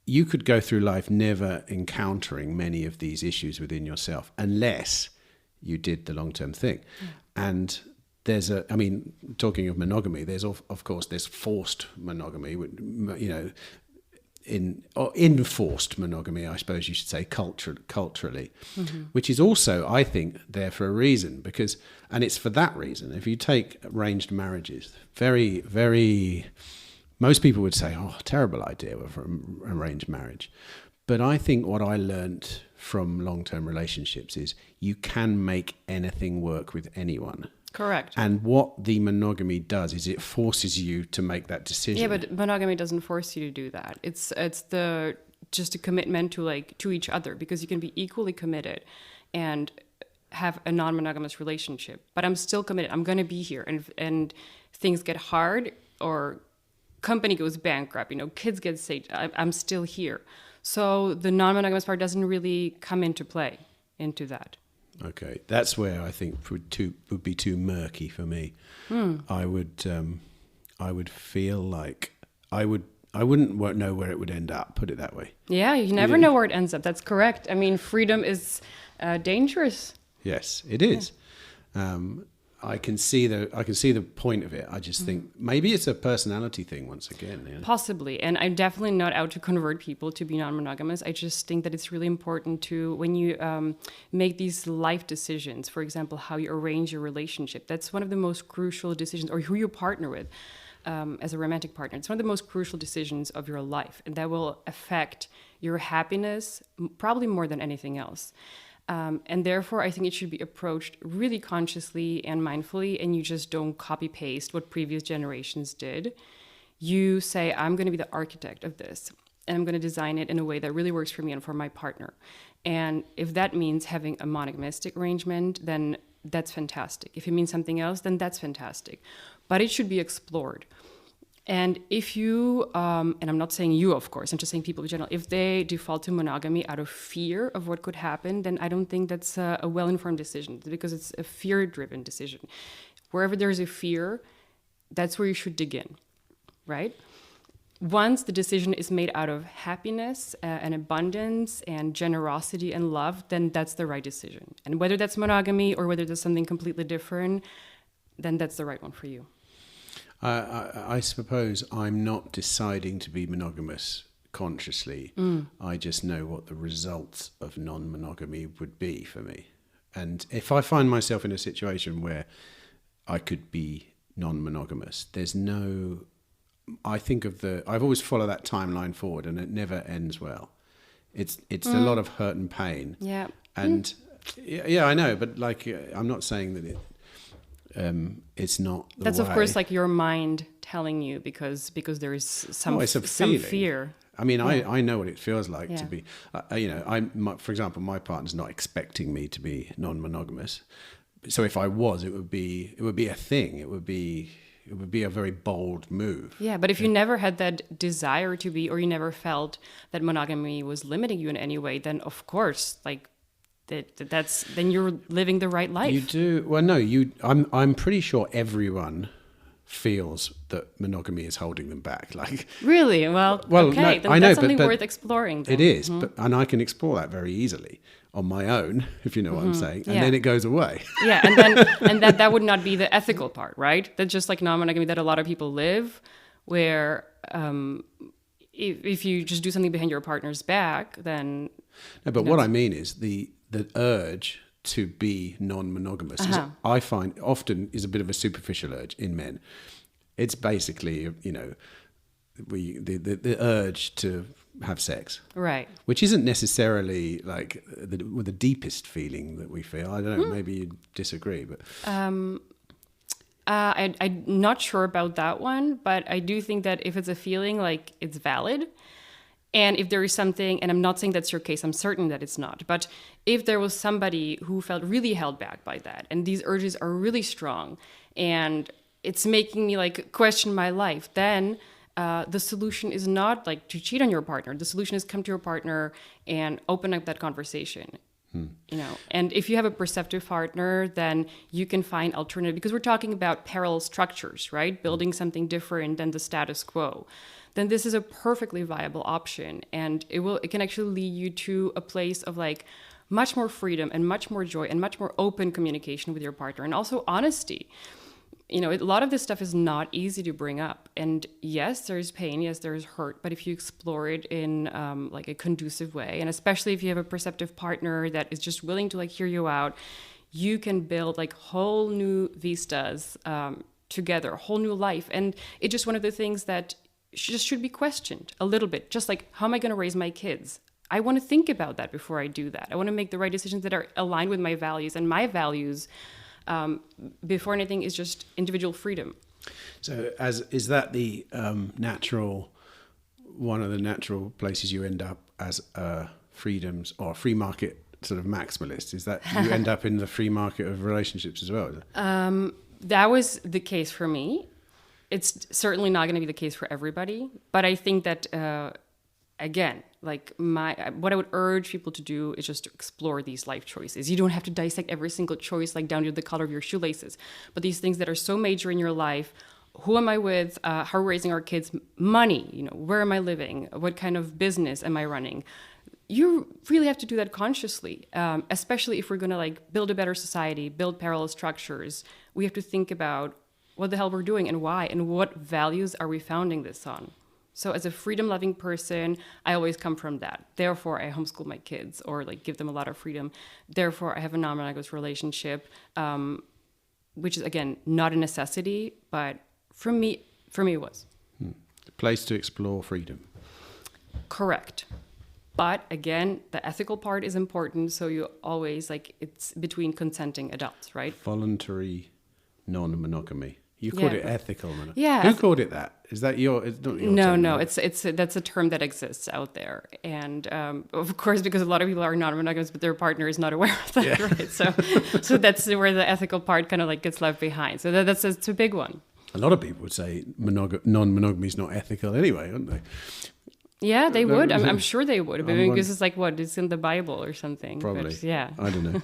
you could go through life never encountering many of these issues within yourself unless you did the long-term thing. Yeah. And talking of monogamy, there's of course there's forced monogamy, enforced monogamy, I suppose you should say, culturally, which is also, I think, there for a reason, and it's for that reason. If you take arranged marriages, very, very, most people would say, oh, terrible idea of arranged marriage. But I think what I learned from long-term relationships is you can make anything work with anyone. Correct. And what the monogamy does is it forces you to make that decision. Yeah, but monogamy doesn't force you to do that. It's just a commitment to each other, because you can be equally committed and have a non-monogamous relationship. But I'm still committed. I'm going to be here, and things get hard, or company goes bankrupt. Kids get sick. I'm still here. So the non-monogamous part doesn't really come into play into that. Okay, that's where I think would be too murky for me. I would feel like I wouldn't know where it would end up. Put it that way. Yeah, you never know where it ends up. That's correct. I mean, freedom is dangerous. Yes, it is. I can see the point of it. I just think maybe it's a personality thing once again. Yeah? Possibly. And I'm definitely not out to convert people to be non-monogamous. I just think that it's really important to, when you make these life decisions, for example, how you arrange your relationship, that's one of the most crucial decisions, or who you partner with as a romantic partner. It's one of the most crucial decisions of your life. And that will affect your happiness probably more than anything else. And therefore, I think it should be approached really consciously and mindfully, and you just don't copy-paste what previous generations did. You say, I'm going to be the architect of this, and I'm going to design it in a way that really works for me and for my partner. And if that means having a monoganistic arrangement, then that's fantastic. If it means something else, then that's fantastic. But it should be explored. And if you, and I'm not saying you, of course, I'm just saying people in general, if they default to monogamy out of fear of what could happen, then I don't think that's a well-informed decision, because it's a fear-driven decision. Wherever there's a fear, that's where you should dig in, right? Once the decision is made out of happiness and abundance and generosity and love, then that's the right decision. And whether that's monogamy or whether there's something completely different, then that's the right one for you. I suppose I'm not deciding to be monogamous consciously. I just know what the results of non-monogamy would be for me. And if I find myself in a situation where I could be non-monogamous, I've always followed that timeline forward, and it never ends well. It's a lot of hurt and pain. Yeah. And yeah, I know, but I'm not saying that it's not the That's way. Of course like your mind telling you, because there is some fear. I mean, yeah. I know what it feels like to be, for example, my partner's not expecting me to be non-monogamous. So if I was, it would be a thing. It would be a very bold move. Yeah, but if you never had that desire to be, or you never felt that monogamy was limiting you in any way, then of course, then you're living the right life. You do. Well, no, I'm pretty sure everyone feels that monogamy is holding them back. Really? Well, okay. No, then I know, that's something but worth exploring. Then. It is, and I can explore that very easily on my own, if you know what I'm saying, and then it goes away. Yeah, and that would not be the ethical part, right? That's just like non-monogamy that a lot of people live, where if you just do something behind your partner's back, then. No, but what I mean is the urge to be non-monogamous, I find often is a bit of a superficial urge in men. It's basically, the urge to have sex, right? Which isn't necessarily the deepest feeling that we feel. I don't know. Maybe you disagree, but I'm not sure about that one, but I do think that if it's a feeling, like, it's valid. And if there is something, and I'm not saying that's your case, I'm certain that it's not, but if there was somebody who felt really held back by that, and these urges are really strong, and it's making me like question my life, then the solution is not like to cheat on your partner. The solution is come to your partner and open up that conversation. You know, and if you have a perceptive partner, then you can find alternative, because we're talking about parallel structures, right? Building something different than the status quo. Then this is a perfectly viable option, and it can actually lead you to a place of like much more freedom and much more joy and much more open communication with your partner, and also honesty. You know, a lot of this stuff is not easy to bring up, and yes, there's pain, yes, there's hurt, but if you explore it in like a conducive way, and especially if you have a perceptive partner that is just willing to like hear you out, you can build like whole new vistas together, a whole new life. And it's just one of the things that just should be questioned a little bit. Just like, how am I going to raise my kids? I want to think about that before I do that. I want to make the right decisions that are aligned with my values, and my values before anything is just individual freedom. So is that the one of the natural places you end up as freedoms or free market sort of maximalist? Is that you end up in the free market of relationships as well? That was the case for me. It's certainly not going to be the case for everybody, but I think that again, like what I would urge people to do is just to explore these life choices. You don't have to dissect every single choice like down to the color of your shoelaces, but these things that are so major in your life: who am I with? How are we raising our kids? Money, you know, where am I living? What kind of business am I running? You really have to do that consciously, especially if we're going to like build a better society, build parallel structures. We have to think about what the hell we're doing and why, and what values are we founding this on. So as a freedom-loving person, I always come from that. Therefore, I homeschool my kids, or like give them a lot of freedom. Therefore, I have a non-monogamous relationship, which is, again, not a necessity, but for me it was. A place to explore freedom. Correct. But again, the ethical part is important. So you always, like, it's between consenting adults, right? Voluntary non-monogamy. You called it ethical. Yeah. Who called it that? Is that your? It's not your term, No. right? It's that's a term that exists out there, and of course, because a lot of people are non-monogamous, but their partner is not aware of that, right? So that's where the ethical part kind of like gets left behind. So it's a big one. A lot of people would say non-monogamy is not ethical anyway, aren't they? Yeah, they would. I'm sure they would. Because it's like, what? It's in the Bible or something. Probably. But, yeah. I don't know.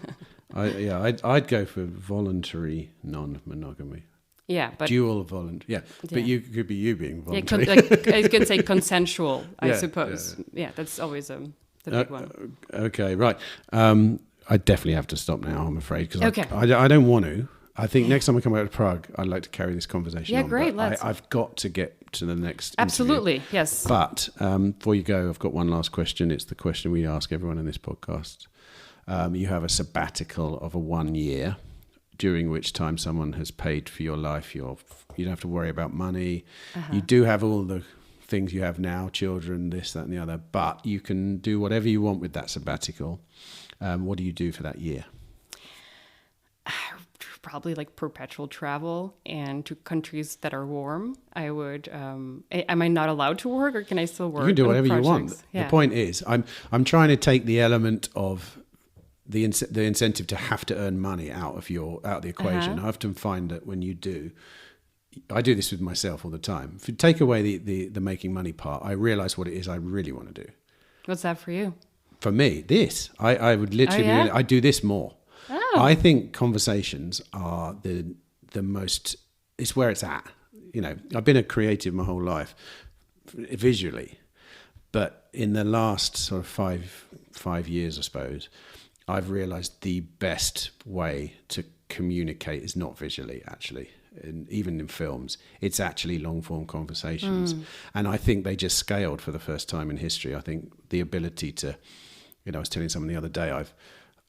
I'd go for voluntary non-monogamy. Yeah, but dual voluntary. Yeah, but you could be you being voluntary. Yeah, I could say consensual. I suppose. Yeah, that's always the big one. Okay, right. I definitely have to stop now, I'm afraid, because I don't want to. I think next time I come back to Prague, I'd like to carry this conversation on. Yeah, great. I've got to get to the next Absolutely, interview. Yes. But before you go, I've got one last question. It's the question we ask everyone in this podcast. You have a sabbatical of 1 year, during which time someone has paid for your life. You don't have to worry about money. You do have all the things you have now, children, this, that, and the other, but you can do whatever you want with that sabbatical. What do you do for that year? Probably like perpetual travel and to countries that are warm. I would. Am I not allowed to work, or can I still work? You can do whatever you want. Yeah. The point is, I'm trying to take the element of the incentive to have to earn money out of the equation. I often find that when you do, I do this with myself all the time. If you take away the making money part, I realize what it is I really want to do. What's that for you? For me, this. I would literally, I do this more. Oh. I think conversations are the most, it's where it's at. You know, I've been a creative my whole life, visually, but in the last sort of five years, I suppose, I've realized the best way to communicate is not visually, actually. Even in films, it's actually long form conversations. And I think they just scaled for the first time in history. I think the ability to, I was telling someone the other day,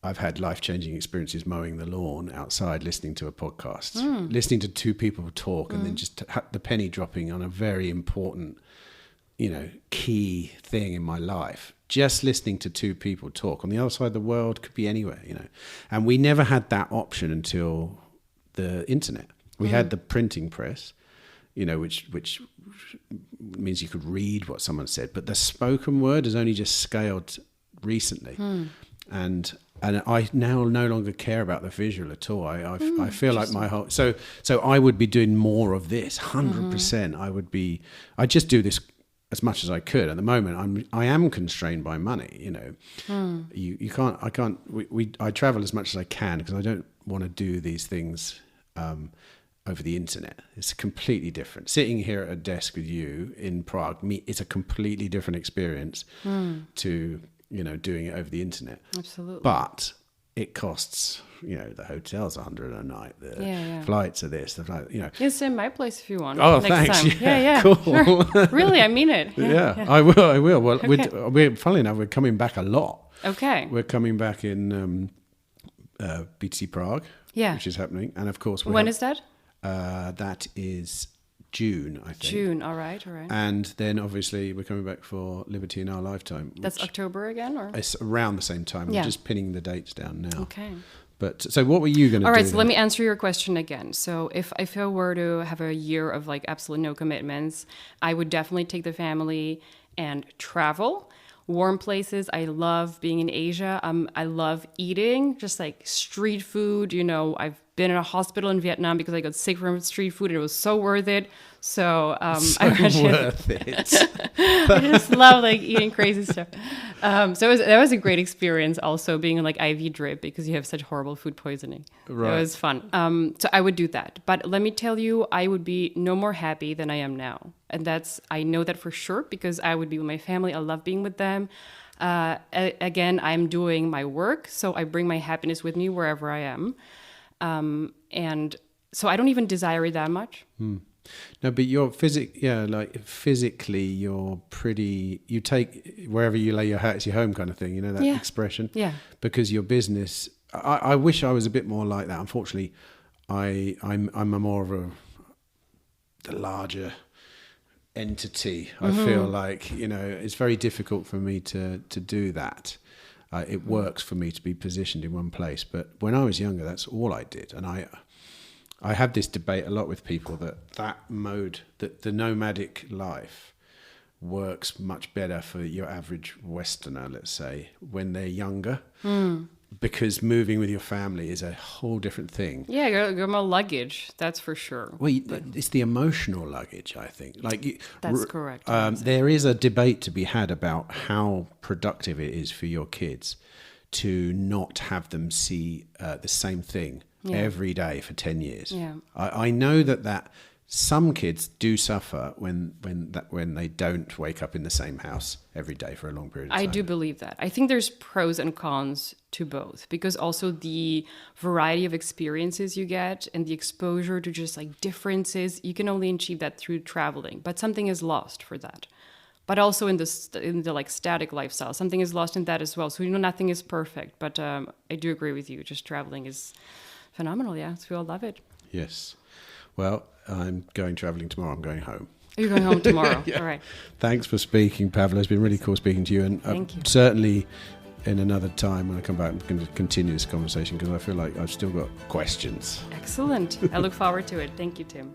I've had life-changing experiences mowing the lawn outside, listening to a podcast, listening to two people talk, and then just the penny dropping on a very important, key thing in my life. Just listening to two people talk on the other side of the world, could be anywhere, and we never had that option until the internet. We had the printing press, which means you could read what someone said, but the spoken word has only just scaled recently. And I now no longer care about the visual at all. I feel like my whole... So I would be doing more of this, 100%. I just do this as much as I could. At the moment, I am constrained by money, I travel as much as I can because I don't want to do these things over the internet. It's completely different. Sitting here at a desk with you in Prague, it's a completely different experience to... doing it over the internet. Absolutely. But it costs, the hotel's $100 a night, the flights are this, the flight, Yes, stay in my place if you want. Oh, next thanks. Time. Yeah. Cool. Sure. Really, I mean it. Yeah. I will. Well, we're funnily enough, we're coming back a lot. Okay. We're coming back in BTC Prague, which is happening. And of course, when is that? That is June, I think. June, all right. And then obviously we're coming back for Liberty in Our Lifetime. That's October again, or? It's around the same time. We're just pinning the dates down now. Okay. But so what were you going to do? All right, so let me answer your question again. So if I were to have a year of like absolutely no commitments, I would definitely take the family and travel. Warm places. I love being in Asia. I love eating, just like street food. I've been in a hospital in Vietnam because I got sick from street food and it was so worth it. So, worth it. I just love like eating crazy stuff. That was a great experience also being in like IV drip because you have such horrible food poisoning. Right. It was fun. So I would do that. But let me tell you, I would be no more happy than I am now. And I know that for sure because I would be with my family. I love being with them. Again, I'm doing my work. So I bring my happiness with me wherever I am. And so I don't even desire it that much. No, but you're physically, you're pretty, you take wherever you lay your hat, it's your home kind of thing, that expression. Yeah. Because your business, I wish I was a bit more like that. Unfortunately, I'm a more of the larger entity. I feel like, it's very difficult for me to do that. It works for me to be positioned in one place. But when I was younger, that's all I did. And I have this debate a lot with people that mode, that the nomadic life works much better for your average Westerner, let's say, when they're younger. Because moving with your family is a whole different thing. Yeah, you're more luggage, that's for sure. Well, it's the emotional luggage, I think. That's correct. There is a debate to be had about how productive it is for your kids to not have them see the same thing every day for 10 years. Yeah. I know that some kids do suffer when they don't wake up in the same house every day for a long period of time. I do believe that. I think there's pros and cons to both, because also the variety of experiences you get and the exposure to just like differences, you can only achieve that through traveling, but something is lost for that. But also in the like static lifestyle, something is lost in that as well. So nothing is perfect, but I do agree with you. Just traveling is phenomenal. Yeah, so we all love it. Yes. Well, I'm going traveling tomorrow. I'm going home. You're going home tomorrow. All right. Thanks for speaking, Pavla. It's been really cool speaking to you. And Thank you. Certainly in another time when I come back, I'm going to continue this conversation because I feel like I've still got questions. Excellent. I look forward to it. Thank you, Tim.